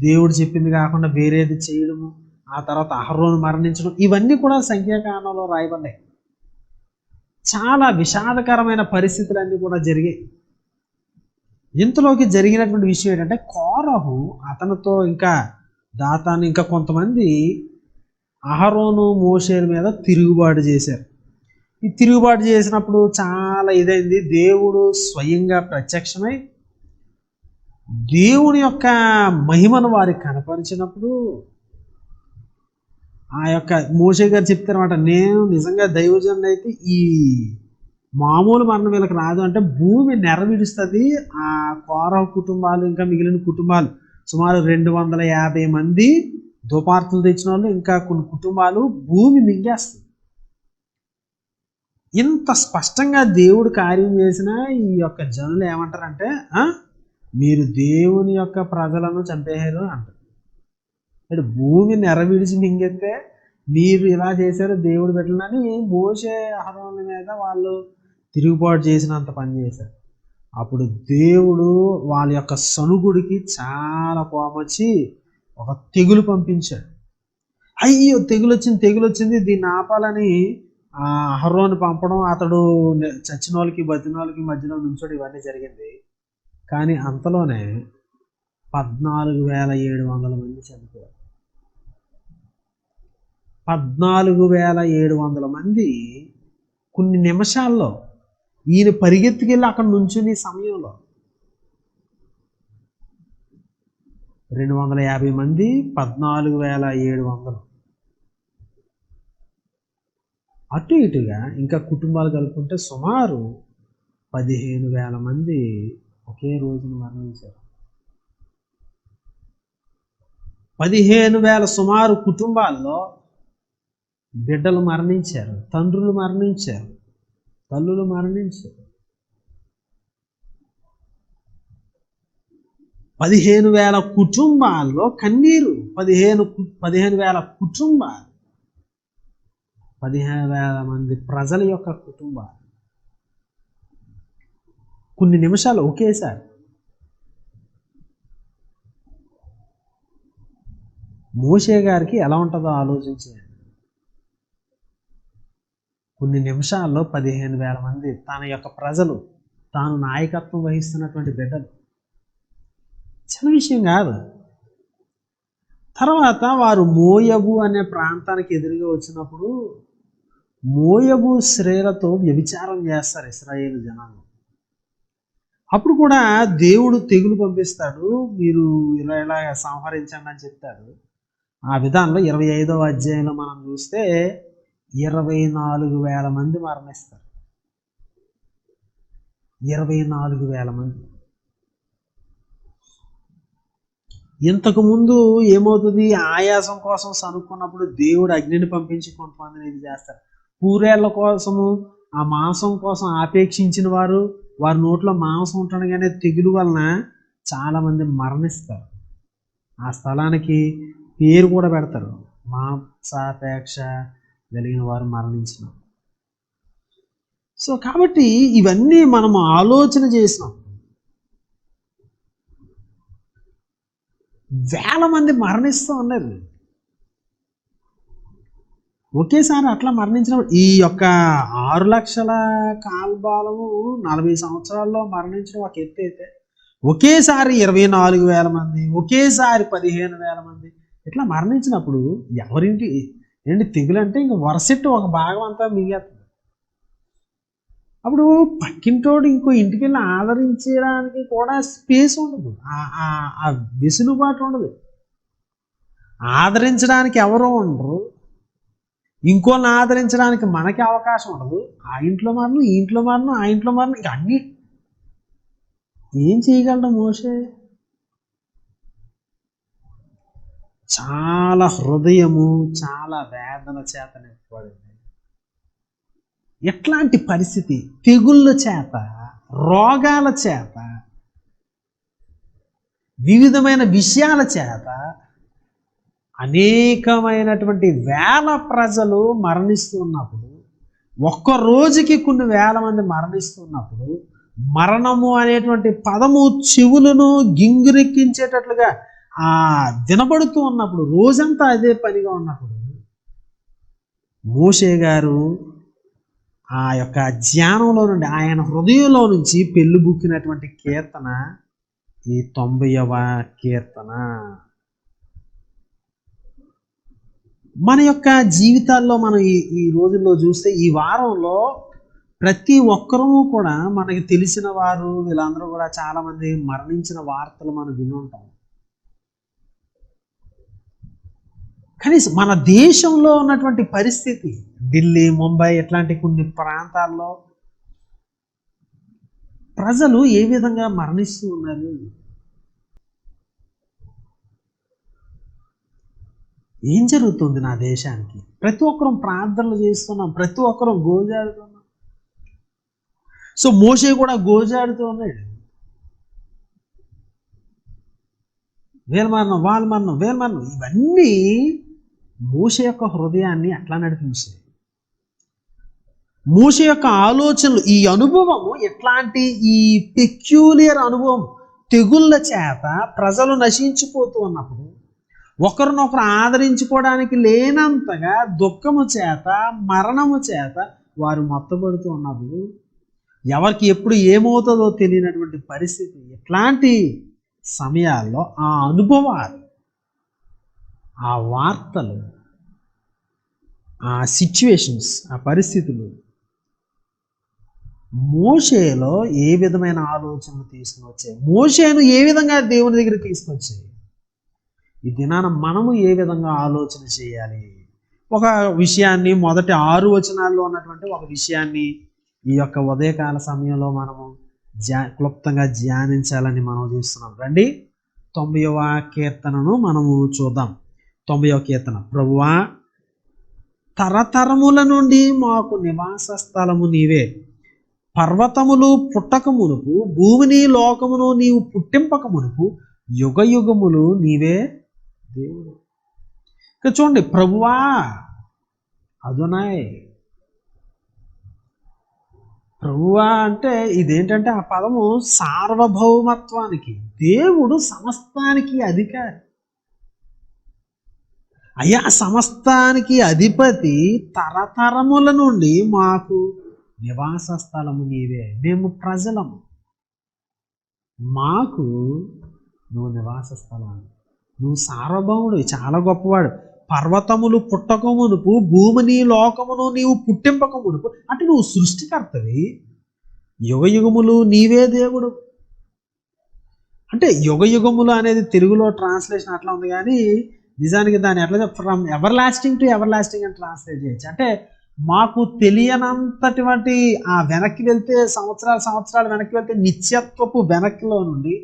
దేవుడు చెప్పింది కాకుండా వేరేది చేయడము, ఆ తర్వాత అహరోను మరణించడం, ఇవన్నీ కూడా సంఖ్యాకాండంలో రాయబడ్డాయి. చాలా విషాదకరమైన పరిస్థితులన్నీ కూడా జరిగాయి. ఇంతలోకి జరిగినటువంటి విషయం ఏంటంటే, కోరహు అతనితో ఇంకా దాతాను ఇంకా కొంతమంది అహరోను మోషేల మీద తిరుగుబాటు చేశారు. ఈ తిరుగుబాటు చేసినప్పుడు చాలా ఇదైంది. దేవుడు స్వయంగా ప్రత్యక్షమై దేవుని యొక్క మహిమను వారికి కనపరిచినప్పుడు ఆ యొక్క మోషే గారు చెప్తారన్నమాట, నేను నిజంగా దైవజనుడు అయితే ఈ మామూలు మరణం వీళ్ళకి రాదు అంటే భూమి నెరవిడుస్తుంది. ఆ కోరహు కుటుంబాలు ఇంకా మిగిలిన కుటుంబాలు సుమారు 250 మంది దుపార్తులు తెచ్చిన వాళ్ళు, ఇంకా కొన్ని కుటుంబాలు భూమి మింగేస్తుంది. ఇంత స్పష్టంగా దేవుడు కార్యం చేసినా ఈ యొక్క జనులు ఏమంటారంటే, మీరు దేవుని యొక్క ప్రజలను చంపేశారు అంటారు. అంటే భూమి నెరవిడిచి మింగెత్తే మీరు ఇలా చేశారు దేవుడు పెట్టాలని మోషే అహరోనుల మీద వాళ్ళు తిరుగుబాటు చేసినంత పని చేశారు. అప్పుడు దేవుడు వాళ్ళ యొక్క సనుగుడికి చాలా కోపం వచ్చి ఒక తెగులు పంపించాడు. అయ్యో తెగులు వచ్చింది, దీన్ని ఆపాలని అహరోను పంపడం, అతడు చచ్చిన వాళ్ళకి బతిన వాళ్ళకి మధ్యలో నుంచోడు, ఇవన్నీ జరిగింది. కానీ అంతలోనే 14,700 మంది చనిపోయారు. 14,700 మంది కొన్ని నిమిషాల్లో ఈయన పరిగెత్తుకెళ్ళి అక్కడ నుంచుని సమయంలో 250 మంది, 14,700 అటు ఇటుగా ఇంకా కుటుంబాలు కలుపుకుంటే సుమారు 15,000 మంది ఒకే రోజున మరణించారు. 15,000 సుమారు కుటుంబాల్లో బిడ్డలు మరణించారు, తండ్రులు మరణించారు, తల్లులు మరణించారు. 15,000 కుటుంబాల్లో కన్నీరు. 15,000 కుటుంబాలు, 15,000 మంది ప్రజల యొక్క కుటుంబాలు కొన్ని నిమిషాలు ఒకేసారి. మోషే గారికి ఎలా ఉంటుందో ఆలోచించండి. కొన్ని నిమిషాల్లో 15,000 మంది తన యొక్క ప్రజలు, తాను నాయకత్వం వహిస్తున్నటువంటి బిడ్డలు, చిన్న విషయం కాదు. తర్వాత వారు మోయబు అనే ప్రాంతానికి ఎదురుగా వచ్చినప్పుడు మోయబు స్త్రీలతో వ్యభిచారం చేస్తారు ఇశ్రాయేలు జనాలు. అప్పుడు కూడా దేవుడు తెగులు పంపిస్తాడు, మీరు ఇలా సంహరించండి అని చెప్తాడు. ఆ విధానంలో 25వ అధ్యాయంలో మనం చూస్తే 24,000 మంది మరణిస్తారు. 24,000 మంది. ఇంతకుముందు ఏమవుతుంది, ఆయాసం కోసం సనుక్కున్నప్పుడు దేవుడు అగ్నిని పంపించి కొంతమందిని ఇది చేస్తారు. పూరేళ్ల కోసము, ఆ మాంసం కోసం ఆపేక్షించిన వారు, వారి నోట్లో మాంసం ఉంటుండగానే తెగులు వలన చాలామంది మరణిస్తారు. ఆ స్థలానికి పేరు కూడా పెడతారు, మాంసాపేక్ష కలిగిన వారు మరణించిన. సో కాబట్టి ఇవన్నీ మనం ఆలోచన చేసినాం. వేల మంది మరణిస్తూ ఉన్నారు ఒకేసారి. అట్లా మరణించినప్పుడు ఈ యొక్క 6 లక్షల కాల్బాలము 40 సంవత్సరాల్లో మరణించిన ఒక ఎత్తు అయితే, ఒకేసారి 24,000 మంది, ఒకేసారి 15,000 మంది ఇట్లా మరణించినప్పుడు ఎవరింటి ఏంటి తెగులు అంటే ఇంక వరసెట్టు ఒక భాగం అంతా మిగేస్తుంది. అప్పుడు పక్కింటోడు ఇంకో ఇంటికి వెళ్ళి ఆదరించడానికి కూడా స్పేస్ ఉండదు, ఆ వెసులుబాటు ఉండదు. ఆదరించడానికి ఎవరో ఉండరు, ఇంకోళ్ళని ఆదరించడానికి మనకి అవకాశం ఉండదు. ఆ ఇంట్లో మరణం, ఈ ఇంట్లో మరణం, ఆ ఇంట్లో మరణం, ఇంకా అన్నీ ఏం చేయగలడం మోషే? చాలా హృదయము, చాలా వేదన చేత నింపబడింది. ఎట్లాంటి పరిస్థితి, తెగుళ్ళ చేత, రోగాల చేత, వివిధమైన విషయాల చేత అనేకమైనటువంటి వేల ప్రజలు మరణిస్తున్నప్పుడు, ఒక్క రోజుకి కొన్ని వేల మంది మరణిస్తున్నప్పుడు, మరణము అనేటువంటి పదము చెవులను గింగిరెక్కించేటట్లుగా వినబడుతూ ఉన్నప్పుడు, రోజంతా అదే పనిగా ఉన్నప్పుడు, మోషే గారు ఆ యొక్క ధ్యానంలో నుండి, ఆయన హృదయంలో నుంచి పెళ్ళిబుక్కినటువంటి కీర్తన ఈ 90వ కీర్తన. మన యొక్క జీవితాల్లో మనం ఈ రోజుల్లో చూస్తే, ఈ వారంలో ప్రతి ఒక్కరూ కూడా మనకి తెలిసిన వారు వీళ్ళందరూ కూడా చాలామంది మరణించిన వార్తలు మనం విని ఉంటాం. కనీసం మన దేశంలో ఉన్నటువంటి పరిస్థితి, ఢిల్లీ, ముంబై ఇట్లాంటి కొన్ని ప్రాంతాల్లో ప్రజలు ఏ విధంగా మరణిస్తూ ఉన్నారు, ఏం జరుగుతుంది నా దేశానికి? ప్రతి ఒక్కరం ప్రార్థనలు చేస్తున్నాం, ప్రతి ఒక్కరం గోజాడుతున్నాం. సో మోషే కూడా గోజాడుతూ ఉన్నాడు. వీళ్ళ మరణం, వాళ్ళ మరణం, వీళ్ళ మరణం, ఇవన్నీ మోషే యొక్క హృదయాన్ని అట్లా నడిపించాయి. మోషే యొక్క ఆలోచనలు, ఈ అనుభవము ఎట్లాంటి ఈ పెక్యూలియర్ అనుభవం, తెగుళ్ళ చేత ప్రజలు నశించిపోతూ ఉన్నప్పుడు ఒకరినొకరు ఆదరించుకోవడానికి లేనంతగా దుఃఖము చేత, మరణము చేత వారు మొత్తబడుతూ ఉన్నప్పుడు ఎవరికి ఎప్పుడు ఏమవుతుందో తెలియనటువంటి పరిస్థితి, ఇట్లాంటి సమయాల్లో ఆ అనుభవాలు, ఆ వార్తలు, ఆ సిచ్యువేషన్స్, ఆ పరిస్థితులు మోషేలో ఏ విధమైన ఆలోచనలు తీసుకుని వచ్చాయి, మోషేను ఏ విధంగా దేవుని దగ్గర తీసుకొచ్చాయి, ఈ దినాన మనము ఏ విధంగా ఆలోచన చేయాలి. ఒక విషయాన్ని మొదటి 6 వచనాల్లో ఉన్నటువంటి ఒక విషయాన్ని ఈ యొక్క ఉదయకాల సమయంలో మనము క్లుప్తంగా ధ్యానించాలని మనం చూస్తున్నాం. రండి 90వ కీర్తనను మనము చూద్దాం. 90వ కీర్తన. ప్రభువా, తరతరముల నుండి మాకు నివాస స్థలము నీవే. పర్వతములు పుట్టక మునుపు, భూమిని లోకమును నీవు పుట్టింపక మునుపు, యుగ యుగములు నీవే దేవుడు. ఇక చూడండి, ప్రభువా, అదోనాయ్. ప్రభువా అంటే ఇదేంటంటే ఆ పదము సార్వభౌమత్వానికి, దేవుడు సమస్తానికి అధికారి. అయ్యా, సమస్తానికి అధిపతి, తరతరముల నుండి మాకు నివాస స్థలము నీవే. మేము ప్రజలము, మాకు నువ్వు నివాస స్థలం, నువ్వు సార్వభౌముడు, చాలా గొప్పవాడు. పర్వతములు పుట్టక మునుపు, భూమిని లోకమును నీవు పుట్టింపక మునుపు, అంటే నువ్వు సృష్టికర్తవి. యుగ యుగములు నీవే దేవుడు. అంటే యుగ యుగములు అనేది తెలుగులో ట్రాన్స్లేషన్ అట్లా ఉంది, కానీ నిజానికి దాన్ని ఎట్లా from everlasting to ever lasting అని ట్రాన్స్లేట్ చేయొచ్చు. అంటే మాకు తెలియనంతటువంటి ఆ వెనక్కి వెళ్తే, సంవత్సరాలు వెనక్కి వెళ్తే, నిత్యత్వపు వెనక్కిలో నుండి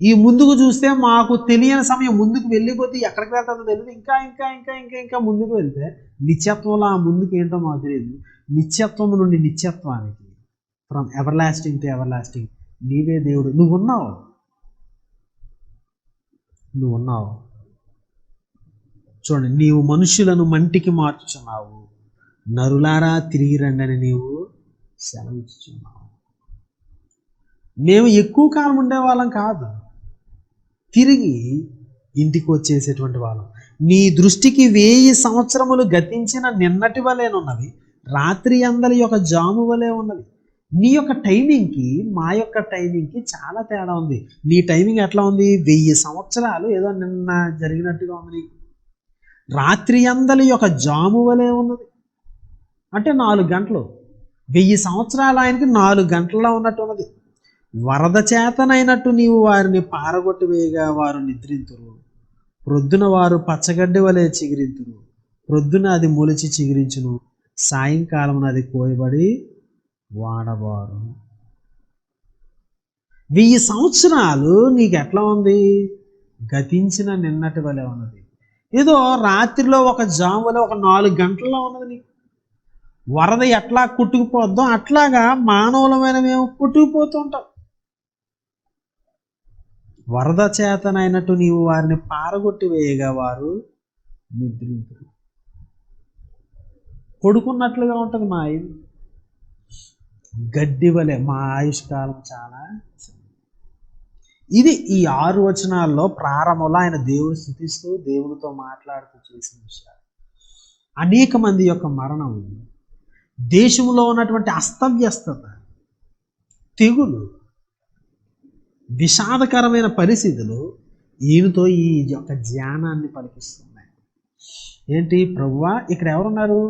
ఈ ముందుకు చూస్తే మాకు తెలియని సమయం ముందుకు వెళ్ళిపోతే ఎక్కడికి వెళ్తుందో తెలియదు. ఇంకా ఇంకా ఇంకా ఇంకా ఇంకా ముందుకు వెళ్తే నిత్యత్వంలో ఆ ముందుకు ఏంటో మాకు తెలియదు. నిత్యత్వం నుండి నిత్యత్వానికి, from everlasting to everlasting నీవే దేవుడు. నువ్వు ఉన్నావు. చూడండి, నీవు మనుషులను మంటికి మార్చుచున్నావు, నరులారా తిరిగి రండి అని నీవు సెలవిచ్చుచున్నావు. మేము ఎక్కువ కాలం ఉండేవాళ్ళం కాదు, తిరిగి ఇంటికి వచ్చేసేటువంటి వాళ్ళం. నీ దృష్టికి 1000 సంవత్సరములు గతించిన నిన్నటి వలెనున్నవి, రాత్రి అందరి యొక్క జాము వలె ఉన్నవి. నీ యొక్క టైమింగ్కి మా యొక్క టైమింగ్కి చాలా తేడా ఉంది. నీ టైమింగ్ ఎట్లా ఉంది? 1000 సంవత్సరాలు ఏదో నిన్న జరిగినట్టుగా ఉంది నీకు. రాత్రి అందరి యొక్క జాము వలె ఉన్నది అంటే 4 గంటలు. 1000 సంవత్సరాలు ఆయనకి 4 గంటల్లో ఉన్నట్టు ఉన్నది. వరద చేతనైనట్టు నీవు వారిని పారగొట్టి వేయగా వారు నిద్రింతురు. ప్రొద్దున వారు పచ్చగడ్డి వలె చిగిరింతురు. ప్రొద్దున అది మొలిచి చిగిరించును, సాయంకాలం అది కోయబడి వాడబారు. 1000 సంవత్సరాలు నీకు ఎట్లా ఉంది? గతించిన నిన్నటి వలె ఉన్నది. ఏదో రాత్రిలో ఒక జాము వలె ఒక 4 గంటల్లో ఉన్నది నీకు. వరద ఎట్లా కొట్టుకుపోద్దో అట్లాగా మానవులమైన మేము కొట్టుకుపోతూ ఉంటాం. వరద చేతనైనట్టు నీవు వారిని పారగొట్టి వేయగా వారు నిద్రింతురు. పడుకున్నట్లుగా ఉంటుంది మా ఇది. గడ్డి వలె మా ఆయుష్కాలం చాలా. ఇది ఈ 6 వచనాల్లో ప్రారంభంలో ఆయన దేవుని స్తుతిస్తూ దేవునితో మాట్లాడుతూ చేసిన విషయాలు. అనేక మంది యొక్క మరణం, దేశంలో ఉన్నటువంటి అస్తవ్యస్తత, తెగులు, విషాదకరమైన పరిస్థితులు ఈయనతో ఈ యొక్క ధ్యానాన్ని పలికిస్తున్నాయి. ఏంటి? ప్రభువా, ఇక్కడ ఎవరున్నారు?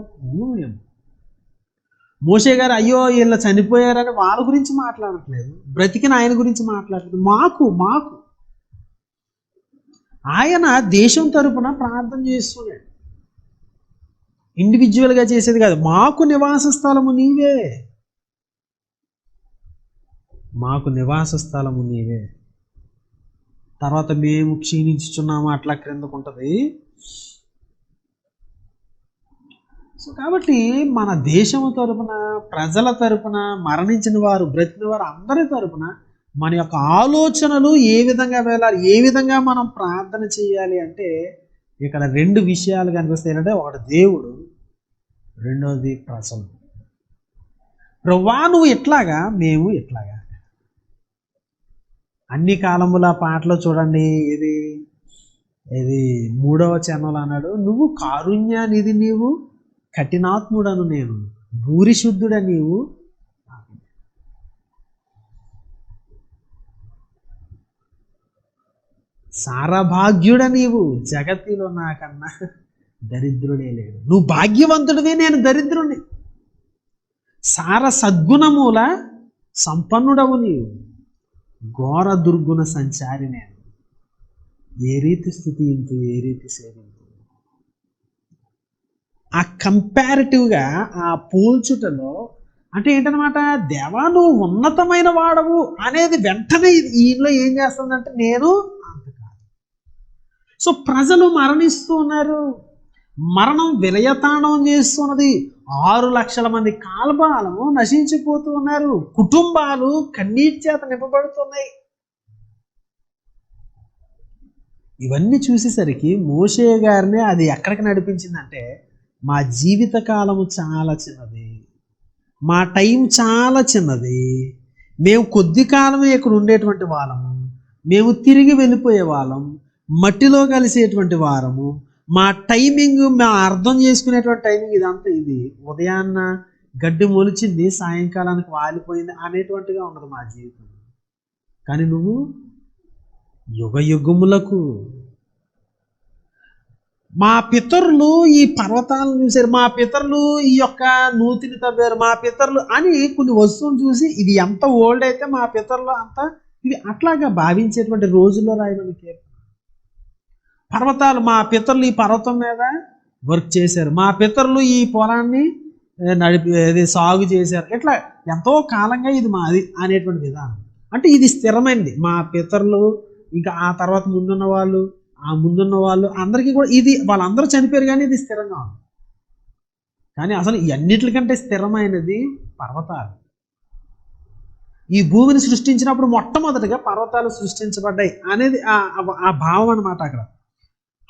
మోషే గారు అయ్యో వీళ్ళు చనిపోయారని వాళ్ళ గురించి మాట్లాడట్లేదు, బ్రతికిన ఆయన గురించి మాట్లాడట్లేదు. మాకు ఆయన దేశం తరపున ప్రార్థన చేస్తున్నాడు. ఇండివిజువల్గా చేసేది కాదు. మాకు నివాస స్థలము నీవే, మాకు నివాస స్థలము నీవే. తర్వాత మేము క్షీణించుచున్నాము అట్లా క్రిందకు ఉంటుంది. సో కాబట్టి మన దేశము తరపున, ప్రజల తరపున, మరణించిన వారు, బ్రతికిన వారు అందరి తరపున మన యొక్క ఆలోచనలు ఏ విధంగా వెళ్ళాలి, ఏ విధంగా మనం ప్రార్థన చేయాలి అంటే ఇక్కడ 2 విషయాలు కనిపిస్తాయి. ఏంటంటే ఒకటి దేవుడు, రెండోది ప్రజలు. ప్రభువా నువ్వు ఎట్లాగా, మేము ఎట్లాగా. అన్ని కాలముల పాటలో చూడండి, ఇది ఇది 3వ చరణంలో అన్నాడు, నువ్వు కారుణ్యానిధి నీవు, కఠినాత్ముడను నేను, భూరిశుద్ధుడ నీవు, సారభాగ్యుడ నీవు, జగతిలో నాకన్నా దరిద్రుడే లేడు. నువ్వు భాగ్యవంతుడివి, నేను దరిద్రుని. సార సద్గుణమూల సంపన్నుడవు నీవు, ఘోర దుర్గుణ సంచారి నేను. ఏ రీతి స్తుతింతు, ఏ రీతి సేవింతు. ఆ కంపారిటివ్గా ఆ పోల్చుటలో అంటే ఏంటనమాట, దేవా నువ్వు ఉన్నతమైన వాడవు అనేది వెంటనే ఈయనలో ఏం చేస్తుందంటే నేను అంత కాదు. సో ప్రజలు మరణిస్తూ ఉన్నారు, మరణం విలయతాండవం చేస్తున్నది. 6 లక్షల మంది కాల్బాలము నశించిపోతూ ఉన్నారు, కుటుంబాలు కన్నీటి చేత నింపబడుతున్నాయి. ఇవన్నీ చూసేసరికి మోషే గారిని అది ఎక్కడికి నడిపించిందంటే, మా జీవిత కాలము చాలా చిన్నది, మా టైం చాలా చిన్నది, మేము కొద్ది కాలమే ఇక్కడ ఉండేటువంటి వాళ్ళము, మేము తిరిగి వెళ్ళిపోయే వాళ్ళం, మట్టిలో కలిసేటువంటి వారము, మా టైమింగ్ మేము అర్థం చేసుకునేటువంటి టైమింగ్ ఇదంతా ఇది. ఉదయాన్న గడ్డి మొలిచింది, సాయంకాలానికి వాలిపోయింది అనేటువంటిగా ఉండదు మా జీవితం. కానీ నువ్వు యుగ యుగములకు. మా పితరులు ఈ పర్వతాలను చూశారు, మా పితరులు ఈ యొక్క నూతిని తవ్వారు, మా పితరులు అని కొన్ని వస్తువులు చూసి ఇది ఎంత ఓల్డ్ అయితే మా పితరులు అంత ఇది అట్లాగా భావించేటువంటి రోజుల్లో రాయమని పర్వతాలు, మా పితరులు ఈ పర్వతం మీద వర్క్ చేశారు, మా పితరులు ఈ పొలాన్ని సాగు చేశారు, ఇట్లా ఎంతో కాలంగా ఇది మాది అనేటువంటి విధానం. అంటే ఇది స్థిరమైనది. మా పితరులు ఇంకా ఆ తర్వాత ముందున్న వాళ్ళు, ఆ ముందున్న వాళ్ళు అందరికీ కూడా ఇది, వాళ్ళందరూ చనిపోయారు కానీ ఇది స్థిరంగా ఉంది. కానీ అసలు అన్నిటికంటే స్థిరమైనది పర్వతాలు. ఈ భూమిని సృష్టించినప్పుడు మొట్టమొదటిగా పర్వతాలు సృష్టించబడ్డాయి అనేది ఆ భావం అన్నమాట. అక్కడ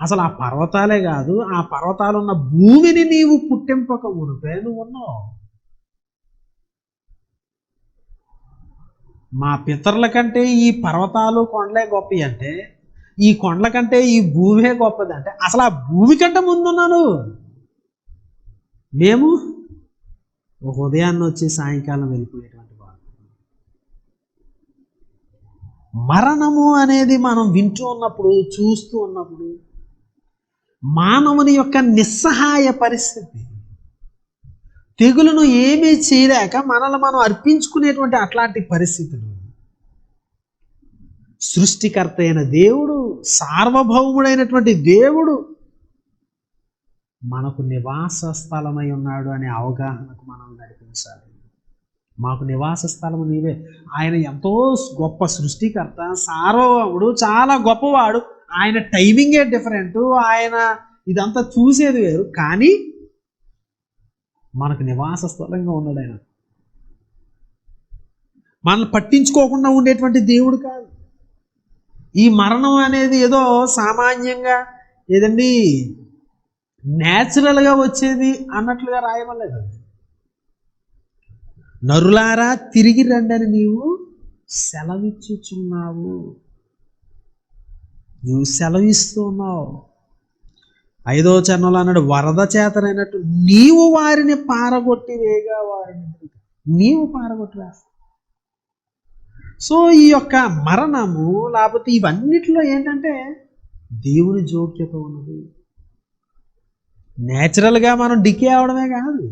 అసలు ఆ పర్వతాలే కాదు, ఆ పర్వతాలు ఉన్న భూమిని నీవు పుట్టింపక మునిపే నువ్వు ఉన్నావు. మా పితరుల కంటే ఈ పర్వతాలు కొండలే గొప్పవి అంటే, ఈ కొండల కంటే ఈ భూమే గొప్పది అంటే, అసలు ఆ భూమి కంటే ముందున్నాను. మేము ఒక ఉదయాన్ని వచ్చి సాయంకాలం వెళ్ళిపోయేటువంటి వాడు. మరణము అనేది మనం వింటూ ఉన్నప్పుడు, చూస్తూ ఉన్నప్పుడు, మానవుని యొక్క నిస్సహాయ పరిస్థితి, తెగులును ఏమీ చేయలేక మనల్ని మనం అర్పించుకునేటువంటి అట్లాంటి పరిస్థితులు, సృష్టికర్త అయిన దేవుడు, సార్వభౌముడైనటువంటి దేవుడు మనకు నివాస స్థలమై ఉన్నాడు అనే అవగాహనకు మనం నడిపించాలి. మాకు నివాస స్థలము నీవే. ఆయన ఎంతో గొప్ప సృష్టికర్త, సార్వభౌముడు, చాలా గొప్పవాడు. ఆయన టైమింగే డిఫరెంట్, ఆయన ఇదంతా చూసేది వేరు. కానీ మనకు నివాస స్థలంగా ఉన్నాడు ఆయన. మనల్ని పట్టించుకోకుండా ఉండేటువంటి దేవుడు కాదు. ఈ మరణం అనేది ఏదో సామాన్యంగా ఏదండి న్యాచురల్గా వచ్చేది అన్నట్లుగా రాయమలేదు. నరులారా తిరిగి రండి అని నీవు సెలవిచ్చుచున్నావు, నువ్వు సెలవిస్తూ ఉన్నావు. 5వ చరణంలో అన్నాడు, వరద చేతనైనట్టు నీవు వారిని పారగొట్టి వేగా వారిని నీవు పారగొట్టి వేస్తావు. సో ఈ యొక్క మరణము లేకపోతే ఇవన్నిటిలో ఏంటంటే దేవుని జోక్యత ఉన్నది. నేచురల్గా మనం డికే అవడమే కాదు,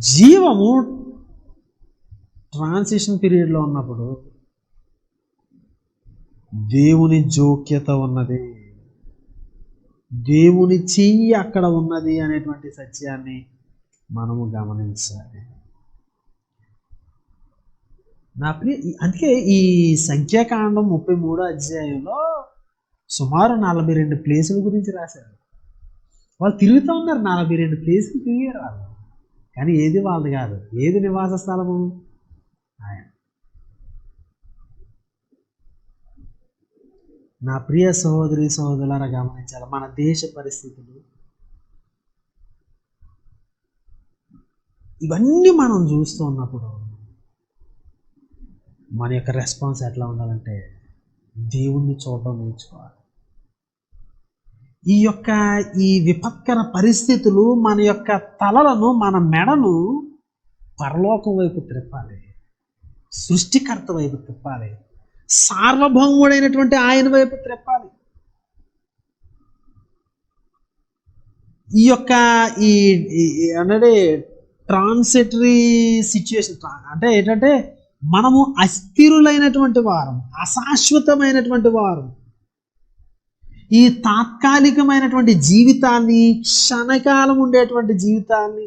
జీవము ట్రాన్సిషన్ పీరియడ్లో ఉన్నప్పుడు దేవుని జోక్యత ఉన్నది, దేవుని చెయ్యి అక్కడ ఉన్నది అనేటువంటి సత్యాన్ని మనము గమనించాలి. అందుకే ఈ సంఖ్యాకాండం 33వ అధ్యాయంలో సుమారు 42 ప్లేసుల గురించి రాశారు. వాళ్ళు తిరుగుతూ ఉన్నారు, 42 ప్లేసులు తిరిగారు వాళ్ళు. కానీ ఏది వాళ్ళది కాదు. ఏది నివాస స్థలము? ఆయన. నా ప్రియ సహోదరి సహోదరులారా గమనించాలి, మన దేశ పరిస్థితులు ఇవన్నీ మనం చూస్తూ ఉన్నప్పుడు మన యొక్క రెస్పాన్స్ ఎట్లా ఉండాలంటే దేవుణ్ణి చూడడం నేర్చుకోవాలి. ఈ విపత్కర పరిస్థితులు మన యొక్క తలలను, మన మెడను పరలోకం వైపు తిప్పాలి, సృష్టికర్త వైపు తిప్పాలి, సార్వభౌముడైనటువంటి ఆయన వైపు తిప్పాలి. ఈ యొక్క అంటే ట్రాన్సిటరీ సిచ్యువేషన్ అంటే ఏంటంటే మనము అస్థిరులైనటువంటి వారం, అశాశ్వతమైనటువంటి వారం. ఈ తాత్కాలికమైనటువంటి జీవితాన్ని, క్షణకాలం ఉండేటువంటి జీవితాన్ని,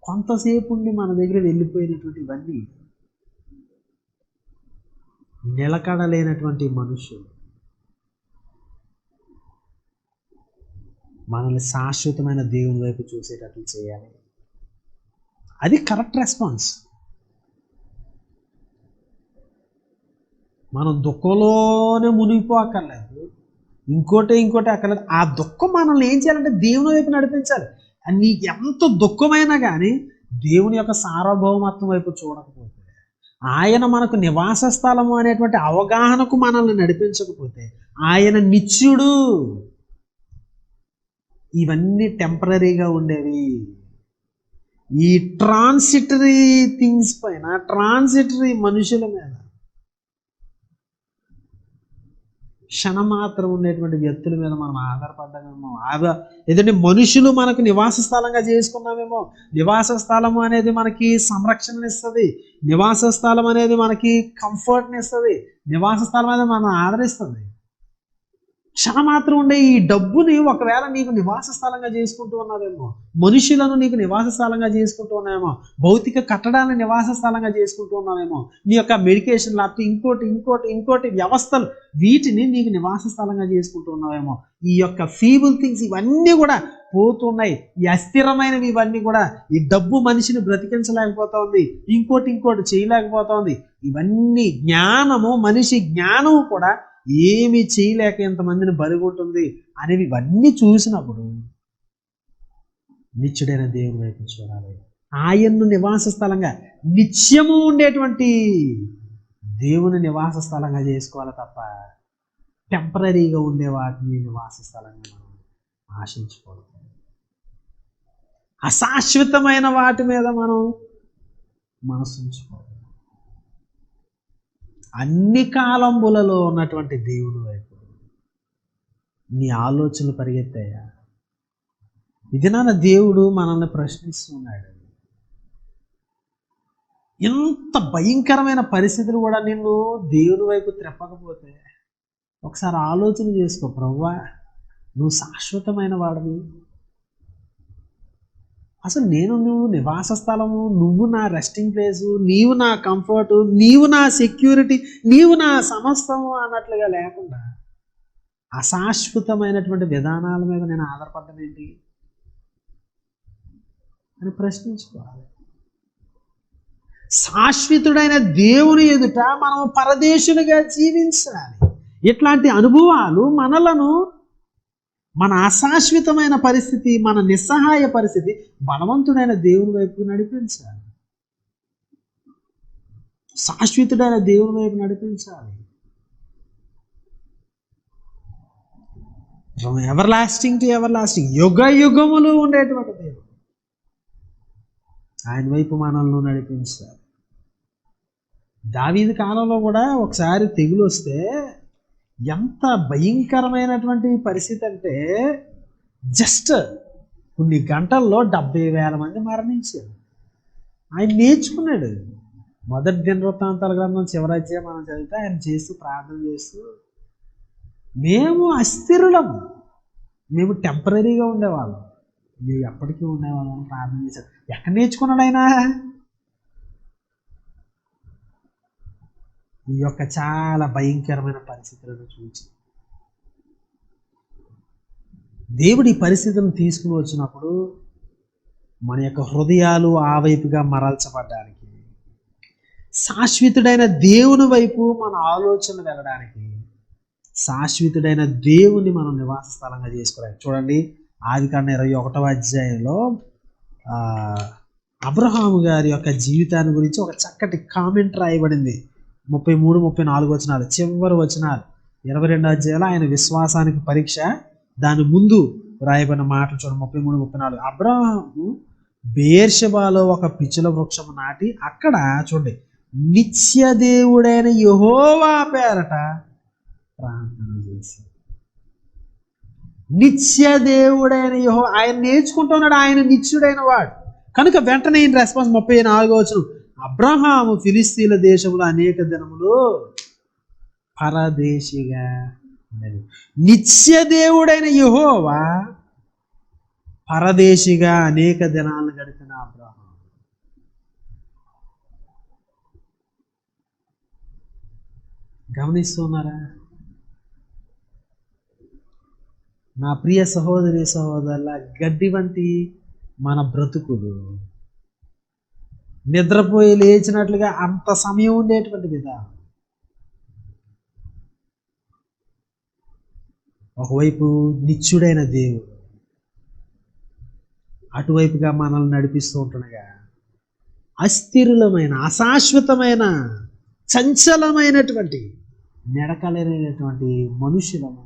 కొంతసేపు ఉండి మన దగ్గర వెళ్ళిపోయినటువంటి ఇవన్నీ నిలకడలేనటువంటి మనుషులు మనల్ని శాశ్వతమైన దేవుని వైపు చూసేటట్లు చేయాలి. అది కరెక్ట్ రెస్పాన్స్. మనం దుఃఖంలోనే మునిగిపోక్కర్లేదు, ఇంకోటి అక్కర్లేదు. ఆ దుఃఖం మనల్ని ఏం చేయాలంటే దేవుని వైపు నడిపించాలి. నీకు ఎంత దుఃఖమైనా కానీ దేవుని యొక్క సార్వభౌమత్వం వైపు చూడకపోతే, ఆయన మనకు నివాస స్థలము అనేటువంటి అవగాహనకు మనల్ని నడిపించకపోతే, ఆయన నిత్యుడు, ఇవన్నీ టెంపరీగా ఉండేవి. ఈ ట్రాన్సిటరీ థింగ్స్ పైన, ట్రాన్సిటరీ మనుషుల మీద, క్షణమాత్రం ఉండేటువంటి వ్యక్తుల మీద మనం ఆధారపడ్డామేమో. ఏదంటే మనుషులు మనకు నివాస స్థలంగా చేసుకున్నామేమో. నివాస స్థలము అనేది మనకి సంరక్షణ ఇస్తుంది, నివాస స్థలం అనేది మనకి కంఫర్ట్ని ఇస్తుంది, నివాస స్థలం అనేది మనం ఆదరిస్తుంది. క్షణమాత్రం ఉండే ఈ డబ్బుని ఒకవేళ నీకు నివాస స్థలంగా చేసుకుంటూ ఉన్నావేమో, మనుషులను నీకు నివాస స్థలంగా చేసుకుంటూ ఉన్నావేమో, భౌతిక కట్టడాన్ని నివాస స్థలంగా చేసుకుంటూ ఉన్నావేమో, నీ యొక్క మెడికేషన్ లేకపోతే ఇంకోటి వ్యవస్థలు, వీటిని నీకు నివాస స్థలంగా చేసుకుంటూ ఉన్నావేమో. ఈ యొక్క ఫీబుల్ థింగ్స్ ఇవన్నీ కూడా పోతున్నాయి. ఈ అస్థిరమైనవి ఇవన్నీ కూడా, ఈ డబ్బు మనిషిని బ్రతికించలేకపోతుంది, ఇంకోటి చేయలేకపోతుంది. ఇవన్నీ జ్ఞానము, మనిషి జ్ఞానము కూడా ఏమి చేయలేక ఎంతమందిని బలిగొంటుంది అనేవి ఇవన్నీ చూసినప్పుడు నిత్యుడైన దేవుని వైపు చూడాలి. ఆయన్ను నివాస స్థలంగా, నిత్యము ఉండేటువంటి దేవుని నివాస స్థలంగా చేసుకోవాలి తప్ప టెంపరీగా ఉండే వాటిని నివాస స్థలంగా మనం ఆశించకూడదు. అశాశ్వతమైన వాటి మీద మనం మనసు ఉంచుకోవాలి. అన్ని కాలంబులలో ఉన్నటువంటి దేవుని వైపు నీ ఆలోచనలు పరిగెత్తాయా? ఇది నాన్న దేవుడు మనల్ని ప్రశ్నిస్తున్నాడు. ఎంత భయంకరమైన పరిస్థితులు కూడా నిన్ను దేవుని వైపు త్రెప్పకపోతే ఒకసారి ఆలోచన చేసుకో. ప్రభువా, నువ్వు శాశ్వతమైన వాడివి, అసలు నువ్వు నివాస స్థలము, నువ్వు నా రెస్టింగ్ ప్లేసు, నీవు నా కంఫర్టు, నీవు నా సెక్యూరిటీ, నీవు నా సమస్తము అన్నట్లుగా లేకుండా అశాశ్వతమైనటువంటి విధానాల మీద నేను ఆధారపడ్డం ఏంటి అని ప్రశ్నించుకోవాలి. శాశ్వతుడైన దేవుని ఎదుట మనం పరదేశులుగా జీవించాలి. ఇట్లాంటి అనుభవాలు మనలను మన అశాశ్వతమైన పరిస్థితి, మన నిస్సహాయ పరిస్థితి బలవంతుడైన దేవుని వైపు నడిపించాలి. శాశ్వతుడైన దేవుని వైపు నడిపించాలి. From everlasting to ever lasting, యుగ యుగములు ఉండేటువంటి దేవుడు, ఆయన వైపు మనల్ని నడిపించాలి. దావీదు కాలంలో కూడా ఒకసారి తెగులు వస్తే ఎంత భయంకరమైనటువంటి పరిస్థితి అంటే, జస్ట్ కొన్ని గంటల్లో 70,000 మంది మరణించారు. ఆయన నేర్చుకున్నాడు. మొదటి దినవృత్తాంతాల గ్రంథం చివరి అధ్యాయం మనం చదివితే ఆయన చేస్తూ ప్రార్థన చేస్తూ, మేము అస్థిరులము, మేము టెంపరీగా ఉండేవాళ్ళం, మేము ఎప్పటికీ ఉండేవాళ్ళం అని ప్రార్థన చేశారు. ఎక్కడ నేర్చుకున్నాడు ఆయన? ఈ యొక్క చాలా భయంకరమైన పరిస్థితులను చూసి దేవుడి పరిస్థితులను తీసుకుని వచ్చినప్పుడు మన యొక్క హృదయాలు ఆ వైపుగా మరల్చబడ్డానికి, శాశ్వతుడైన దేవుని వైపు మన ఆలోచన వెళ్ళడానికి, శాశ్వతుడైన దేవుని మనం నివాస స్థలంగా చేసుకోవాలి. చూడండి, ఆదికాండం 21వ అధ్యాయంలో అబ్రహాము గారి యొక్క జీవితాన్ని గురించి ఒక చక్కటి కామెంట్ రాయబడింది. 33, 34 వచనాలు, చివరి వచనాలు 22 అధ్యాయాలు ఆయన విశ్వాసానికి పరీక్ష. దాని ముందు రాయబడిన మాటలు చూడండి, 33, 34. అబ్రహాము బెయేర్షెబాలో ఒక పిచ్చుల వృక్షము నాటి అక్కడ చూడండి నిత్య దేవుడైన యెహోవా పేరట ప్రార్థన చేసి. నిత్య దేవుడైన యెహోవా, ఆయన నేర్చుకుంటున్నాడు, ఆయన నిత్యుడైన వాడు కనుక వెంటనే ఈయన రెస్పాన్స్ 34వ వచనం, అబ్రహాము ఫిలిస్తీన్ల దేశంలో అనేక దినములు పరదేశిగా ఉండెను. నిత్య దేవుడైన యెహోవా పరదేశిగా అనేక దినాలను గడిపిన అబ్రహాము. గమనిస్తున్నారా? నా ప్రియ సహోదరి సహోదరుల, గడ్డి వంటి మన బ్రతుకులు నిద్రపోయి లేచినట్లుగా అంత సమయం ఉండేటువంటి విధానం. ఒకవైపు నిత్యుడైన దేవుడు, అటువైపుగా మనల్ని నడిపిస్తూ ఉంటుండగా అస్థిరులమైన, అశాశ్వతమైన, చంచలమైనటువంటి, నడకలేనటువంటి మనుషులము,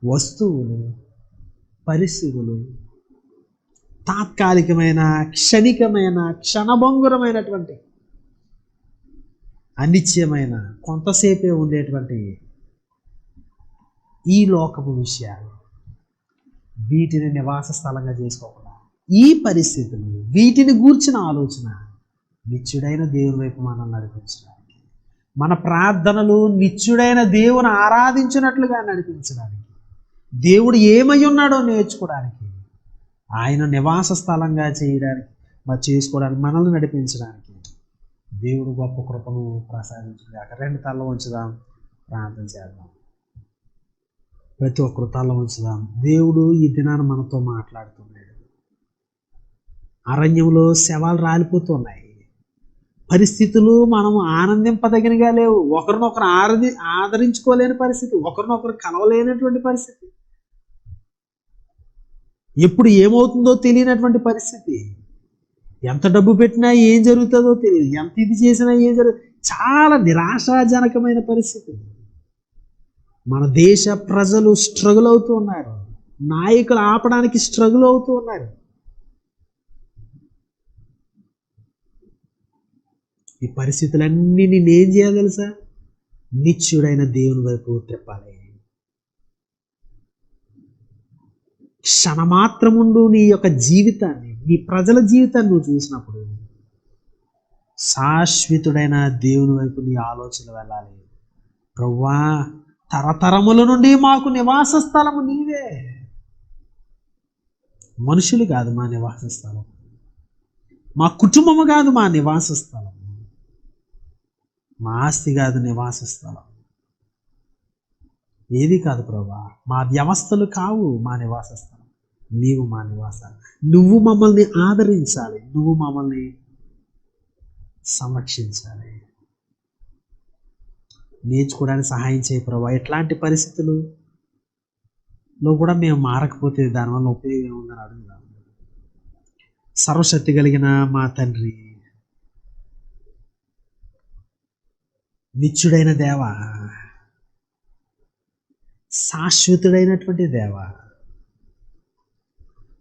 వస్తువులు, పరిస్థితులు, తాత్కాలికమైన, క్షణికమైన, క్షణభంగురమైనటువంటి, అనిత్యమైన, కొంతసేపే ఉండేటువంటి ఈ లోకపు విషయాలు, వీటిని నివాస స్థలంగా చేసుకోకుండా ఈ పరిస్థితులు, వీటిని గూర్చిన ఆలోచన నిత్యుడైన దేవుని వైపు మనల్ని నడిపించడానికి, మన ప్రార్థనలు నిత్యుడైన దేవుని ఆరాధించినట్లుగా నడిపించడానికి, దేవుడు ఏమై ఉన్నాడో నేర్చుకోవడానికి, ఆయన నివాస స్థలంగా చేయడానికి, చేసుకోవడానికి, మనల్ని నడిపించడానికి దేవుడు గొప్ప కృపను ప్రసాదించుగాక. 2 తల్ల ఉంచుదాం, ప్రార్థన చేద్దాం. ప్రతి ఒక్కరు తల్ల ఉంచుదాం. దేవుడు ఈ దినాన మనతో మాట్లాడుతున్నాడు. అరణ్యంలో శవాలు రాలిపోతున్నాయి. పరిస్థితులు మనం ఆనందింపదగినగా లేవు. ఒకరినొకరు ఆదరించుకోలేని పరిస్థితి, ఒకరినొకరు కలవలేనటువంటి పరిస్థితి, ఎప్పుడు ఏమవుతుందో తెలియనటువంటి పరిస్థితి, ఎంత డబ్బు పెట్టినా ఏం జరుగుతుందో తెలియదు, ఎంత ఇది చేసినా ఏం జరుగుతుంది, చాలా నిరాశాజనకమైన పరిస్థితి. మన దేశ ప్రజలు స్ట్రగుల్ అవుతూ ఉన్నారు, నాయకులు ఆపడానికి స్ట్రగుల్ అవుతూ ఉన్నారు. ఈ పరిస్థితులన్నీ నేనేం చేయాలి తెలుసా? నిత్యుడైన దేవుని వైపు తిప్పాలి. క్షణమాత్రముండు నీ యొక్క జీవితాన్ని, నీ ప్రజల జీవితాన్ని నువ్వు చూసినప్పుడు శాశ్వతుడైన దేవుని వైపు నీ ఆలోచన వెళ్ళాలి. ప్రభువా, తరతరముల నుండి మాకు నివాస స్థలము నీవే. మనుషులు కాదు మా నివాస స్థలం, మా కుటుంబము కాదు మా నివాస స్థలం, మా ఆస్తి కాదు నివాస స్థలం, ఏది కాదు ప్రభువా, మా వ్యవస్థలు కావు మా నివాస స్థలం, నీవు మా నివాసాలు. నువ్వు మమ్మల్ని ఆదరించాలి, నువ్వు మమ్మల్ని సంరక్షించాలి. నేర్చుకోవడానికి సహాయం చేయ ప్రభువా. ఎట్లాంటి పరిస్థితుల్లో కూడా మేము మారకపోతే దానివల్ల ఉపయోగం ఏముందని అడుగుదాం. సర్వశక్తి కలిగిన మా తండ్రి, నిత్యుడైన దేవ, శాశ్వతుడైనటువంటి దేవ,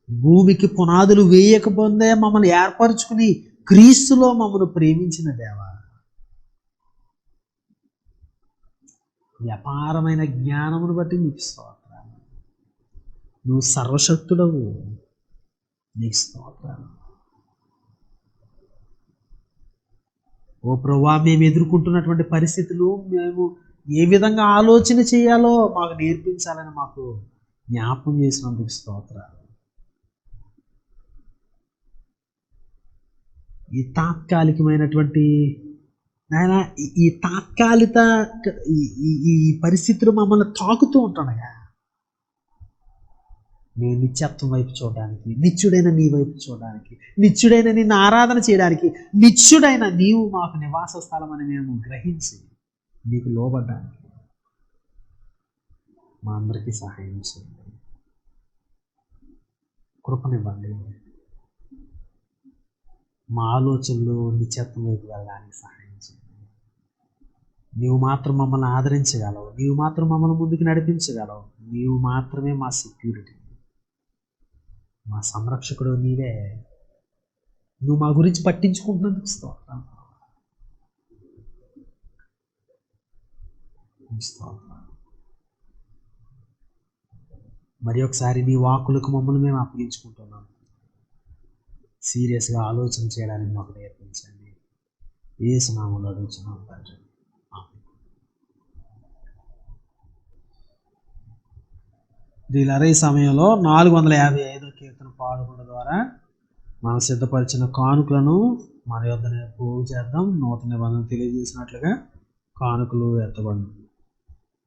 భూమికి పునాదులు వేయకపోతే మమ్మల్ని ఏర్పరచుకుని క్రీస్తులో మమ్మల్ని ప్రేమించిన దేవ, వ్యాపారమైన జ్ఞానమును బట్టి నీకు స్తోత్రాలు. నువ్వు సర్వశక్తుడవు, నీకు స్తోత్రాలు. ఓ ప్రభువా, మేము ఎదుర్కొంటున్నటువంటి పరిస్థితులు మేము ఏ విధంగా ఆలోచన చేయాలో మాకు నేర్పించాలని మాకు జ్ఞాపకం చేసినందుకు స్తోత్రాలు. ఈ తాత్కాలికమైనటువంటి నాయన, ఈ తాత్కాలిక ఈ పరిస్థితులు మమ్మల్ని తాకుతూ ఉంటుండగా మేము నిత్యత్వం వైపు చూడడానికి, నిత్యుడైన నీ వైపు చూడడానికి, నిత్యుడైన నిన్ను ఆరాధన చేయడానికి, నిత్యుడైన నీవు మాకు నివాస స్థలం అని మేము గ్రహించి నీకు లోబడ్డానికి మా అందరికీ సహాయం చేయండి, కృపనివ్వండి. మా ఆలోచనలు నిత్యత్వం వైపు వెళ్ళడానికి సహాయం చేయండి. నీవు మాత్రం మమ్మల్ని ఆదరించగలవు, నీవు మాత్రం మమ్మల్ని ముందుకు నడిపించగలవు, నీవు మాత్రమే మా సెక్యూరిటీ, మా సంరక్షకుడు నీవే. నువ్వు మా గురించి పట్టించుకుంటున్నందుకు స్తోత్రం. మరి ఒకసారి నీ వాక్కులకు మమ్మల్ని మేము అప్పగించుకుంటున్నాం. సీరియస్గా ఆలోచన చేయడానికి మాకు నేర్పించండి. యేసు నామములో అడుగుతున్నాం తండ్రి. వీళ్ళ ఈ సమయంలో 455వ కీర్తన పాడుకోవడం ద్వారా మనం సిద్ధపరిచిన కానుకలను మన యొద్దనే పోగు చేద్దాం. నూతన నిబంధన తెలియజేసినట్లుగా కానుకలు ఎత్తబడి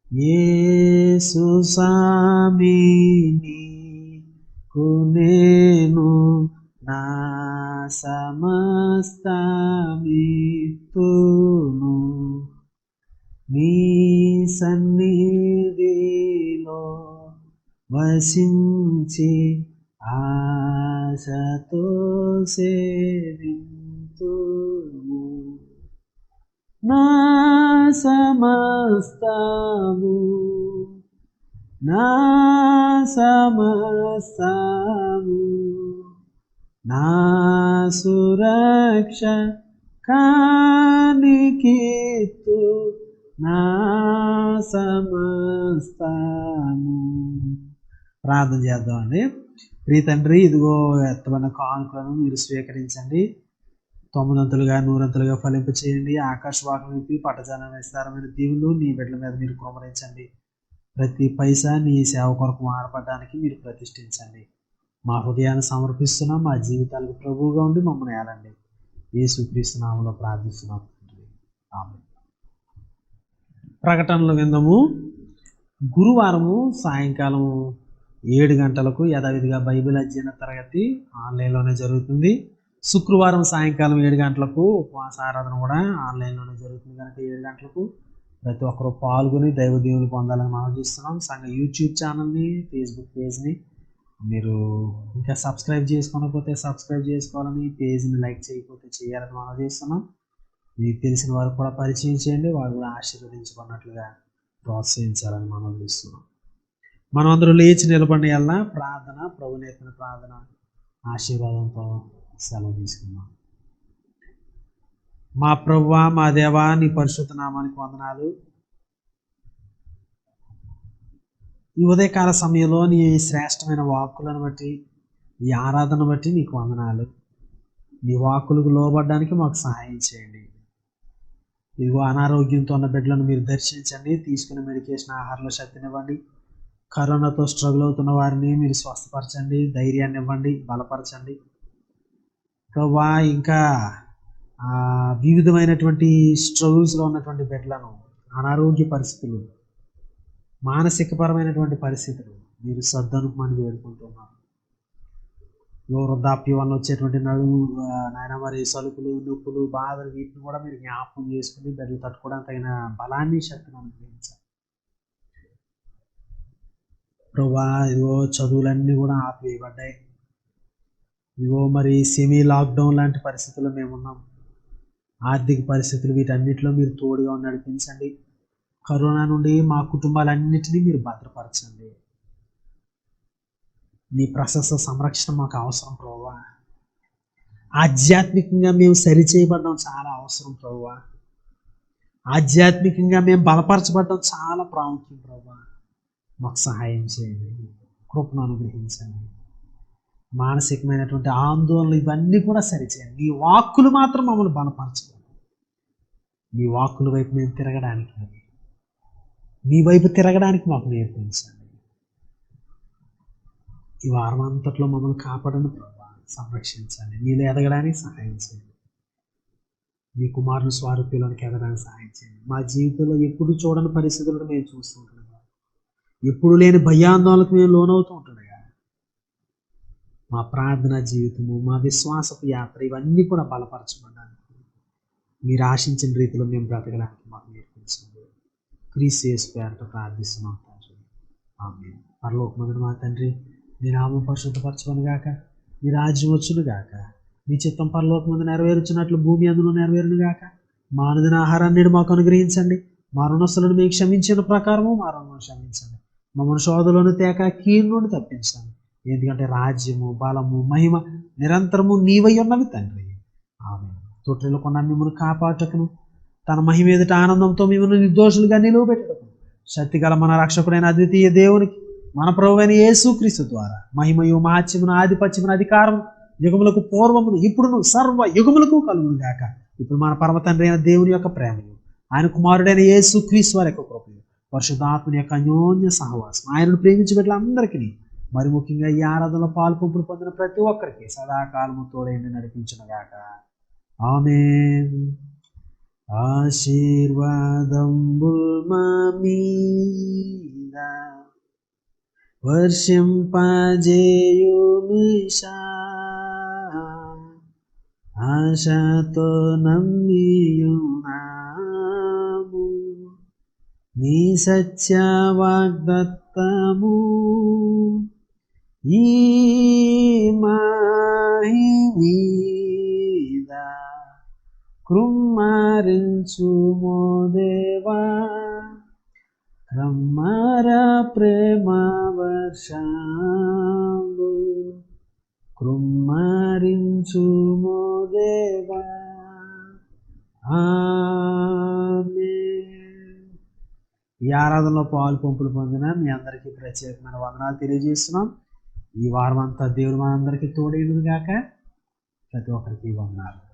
యేసు స్వామి నీకు నేను నా సమస్తమిత్తును, నీ సన్నిధిలో వసించి ఆశతో సేవింతును. నా సమస్తము నా సురక్ష కానికిత్తు నా సమస్తము. ప్రార్థన చేద్దామండి. ప్రియ తండ్రి, ఇదిగో ఎత్తబడిన కానుకలను మీరు స్వీకరించండి. 900గా 100గా ఫలింప చేయండి. ఆకాశవాకం విప్పి పట్టజాలం విస్తారమైన దీవులు నీ బిడ్డల మీద మీరు కుమరించండి. ప్రతి పైసా నీ సేవ కొరకు వాడపడడానికి మీరు ప్రతిష్ఠించండి. మా హృదయాన్ని సమర్పిస్తున్నాం. మా జీవితాలకు ప్రభువుగా ఉండి మమ్మల్ని ఏలండి. యేసుక్రీస్తు నామములో ప్రార్థిస్తున్నాం. ఆమేన్. ప్రకటనలు విందాము. గురువారము సాయంకాలం 7 గంటలకు యథావిధిగా బైబిల్ అధ్యయన తరగతి ఆన్లైన్లోనే జరుగుతుంది. శుక్రవారం సాయంకాలం 7 గంటలకు ఉపవాస ఆరాధన కూడా ఆన్లైన్లోనే జరుగుతుంది. కనుక 7 గంటలకు ప్రతి ఒక్కరూ పాల్గొని దైవ దీవెనలు పొందాలని మనం చూస్తున్నాం. సంఘ యూట్యూబ్ ఛానల్ని, ఫేస్బుక్ పేజ్ని మీరు ఇంకా సబ్స్క్రైబ్ చేసుకోకపోతే సబ్స్క్రైబ్ చేసుకోవాలని, పేజ్ని లైక్ చేయకపోతే చేయాలని మనం చేస్తున్నాం. మీకు తెలిసిన వారికి కూడా పరిచయం చేయండి. వారు కూడా ఆశీర్వదించుకున్నట్లుగా ప్రోత్సహించాలని మనం చూస్తున్నాం. మనం అందరూ లేచి నిలబడి వెళ్ళిన ప్రార్థన, ప్రభు నేర్పిన ప్రార్థన ఆశీర్వాదంతో సెలవు తీసుకుందాం. మా ప్రభువా, మా దేవా, నీ పరిశుద్ధ నామానికి వందనాలు. ఈ ఉదయకాల సమయంలో నీ శ్రేష్టమైన వాక్కులను బట్టి, ఈ ఆరాధన బట్టి నీకు వందనాలు. నీ వాక్కులకు లోబడడానికి మాకు సహాయం చేయండి. ఇదిగో అనారోగ్యంతో ఉన్న బిడ్డలను మీరు దర్శించండి. తీసుకున్న మెడికేషన్, ఆహారంలో శక్తినివ్వండి. కరోనాతో స్ట్రగుల్ అవుతున్న వారిని మీరు స్వస్థపరచండి, ధైర్యాన్ని ఇవ్వండి, బలపరచండి. ప్రభువా, ఇంకా వివిధమైనటువంటి స్ట్రగుల్స్లో ఉన్నటువంటి బిడ్డలను, అనారోగ్య పరిస్థితులు, మానసికపరమైనటువంటి పరిస్థితులు మీరు సద్దనుమని వేడుకుంటున్నాను. వృద్ధాప్యం వల్ల వచ్చేటువంటి నడుము నాయన మరి సలుపులు, నొప్పులు, బాధలు వీటిని కూడా మీరు జ్ఞాపకం చేసుకుని బిడ్డలు తట్టుకోవడానికి తగిన బలాన్ని, శక్తిని అనుగ్రహించాలి. ప్రభువా, ఇదిగో చదువులన్నీ కూడా ఆపివేయబడ్డాయి. ఇదిగో మరి సెమీ లాక్డౌన్ లాంటి పరిస్థితుల్లో మేమున్నాం. ఆర్థిక పరిస్థితులు వీటన్నిటిలో మీరు తోడుగా నడిపించండి. కరోనా నుండి మా కుటుంబాలన్నిటినీ మీరు భద్రపరచండి. నీ ప్రశస్త సంరక్షణ మాకు అవసరం ప్రభువా. ఆధ్యాత్మికంగా మేము సరిచేయబడడం చాలా అవసరం ప్రభువా. ఆధ్యాత్మికంగా మేము బలపరచబడడం చాలా ప్రాముఖ్యం ప్రభువా. మాకు సహాయం చేయండి, కృపను అనుగ్రహించండి. మానసికమైనటువంటి ఆందోళనలు ఇవన్నీ కూడా సరిచేయండి. నీ వాక్కులు మాత్రం మమ్మల్ని బలపరచండి. నీ వాక్కుల వైపు మేము తిరగడానికి, నీ వైపు తిరగడానికి మాకు నేర్పించండి. ఈ వారం అంతట్లో మమ్మల్ని కాపాడని ప్రభావ సంరక్షించండి. నీళ్ళు ఎదగడానికి సహాయం చేయండి. నీ కుమారుని స్వారూప్యంలోనికి ఎదగడానికి సహాయం చేయండి. మా జీవితంలో ఎప్పుడు చూడని పరిస్థితులను మేము చూస్తుంటున్నాం. ఎప్పుడు లేని భయాందోళనకు మేము లోనవుతూ ఉంటుండగా మా ప్రార్థన జీవితము, మా విశ్వాసపు యాత్ర ఇవన్నీ కూడా బలపరచబడడానికి, మీరు ఆశించిన రీతిలో మేము బ్రతకడానికి మాకు నేర్పించండి. క్రీస్తు యేసు పేరిట ప్రార్థిస్తున్నాం తండ్రి. ఆమేన్. పరలోకమందున మా తండ్రి, నీ నామం పరిశుద్ధపరచబడును గాక, నీ రాజ్యం వచ్చును గాక, నీ చిత్తం పరలోకం ముందు నెరవేర్చినట్లు భూమి అందులో నెరవేరును గాక. మా అనుదిన ఆహారాన్ని నేడు మాకు అనుగ్రహించండి. మా రుణస్తులను మీకు క్షమించిన ప్రకారము మా రుణం క్షమించండి. మమ్మల్ని శోధలోను తేక కీడు నుండి తప్పించండి. ఎందుకంటే రాజ్యము, బలము, మహిమ నిరంతరము నీవై ఉన్నవి తండ్రి. ఆమేన్. తొట్టిలో కొన్న మిమ్మల్ని కాపాటకును, తన మహిమ ఎదుట ఆనందంతో మిమ్మల్ని నిర్దోషులుగా నిలువబెట్టడం శక్తిగల మన రక్షకుడైన అద్వితీయ దేవునికి మన ప్రభువైన యేసుక్రీస్తు ద్వారా మహిమయు మహాత్మ్యమును ఆధిపత్యమును అధికారం యుగములకు పూర్వమును ఇప్పుడును సర్వ యుగములకు కలుగును గాక. ఇప్పుడు మన పరమ తండ్రి అయిన దేవుని యొక్క ప్రేమయు, ఆయన కుమారుడైన యేసుక్రీస్తు వారి యొక్క కృపయు, పరిశుద్ధాత్మని యొక్క అన్యోన్య సహవాసం, ఆయనను ప్రేమించి బిడ్డలందరికీ, మరి ముఖ్యంగా ఈ ఆరాధనలో పాల్పొంపులు పొందిన ప్రతి ఒక్కరికి సదాకాలము తోడైండి నడిపించును గాక. ఆమేన్. ఆశీర్వాదంబుల్ మా మీద వర్షింపజేయుమిషా, ఆశతో నమ్మియున్నాము నీ సత్య వాగ్దత్తము. ఈ మహిమీద కృమ్మరించుమో దేవా, క్రమ్మర ప్రేమ వర్షము కృమ్మరించుమో దేవా. ఆమేన్. ఈ ఆరాధనలో పాలు పంపులు పొందిన మీ అందరికీ ప్రత్యేకమైన వందనాలు తెలియజేస్తున్నాం. ఈ వారం అంతా దేవుడు మా అందరికీ తోడేయును గాక. ప్రతి ఒక్కరికి వందనాలు.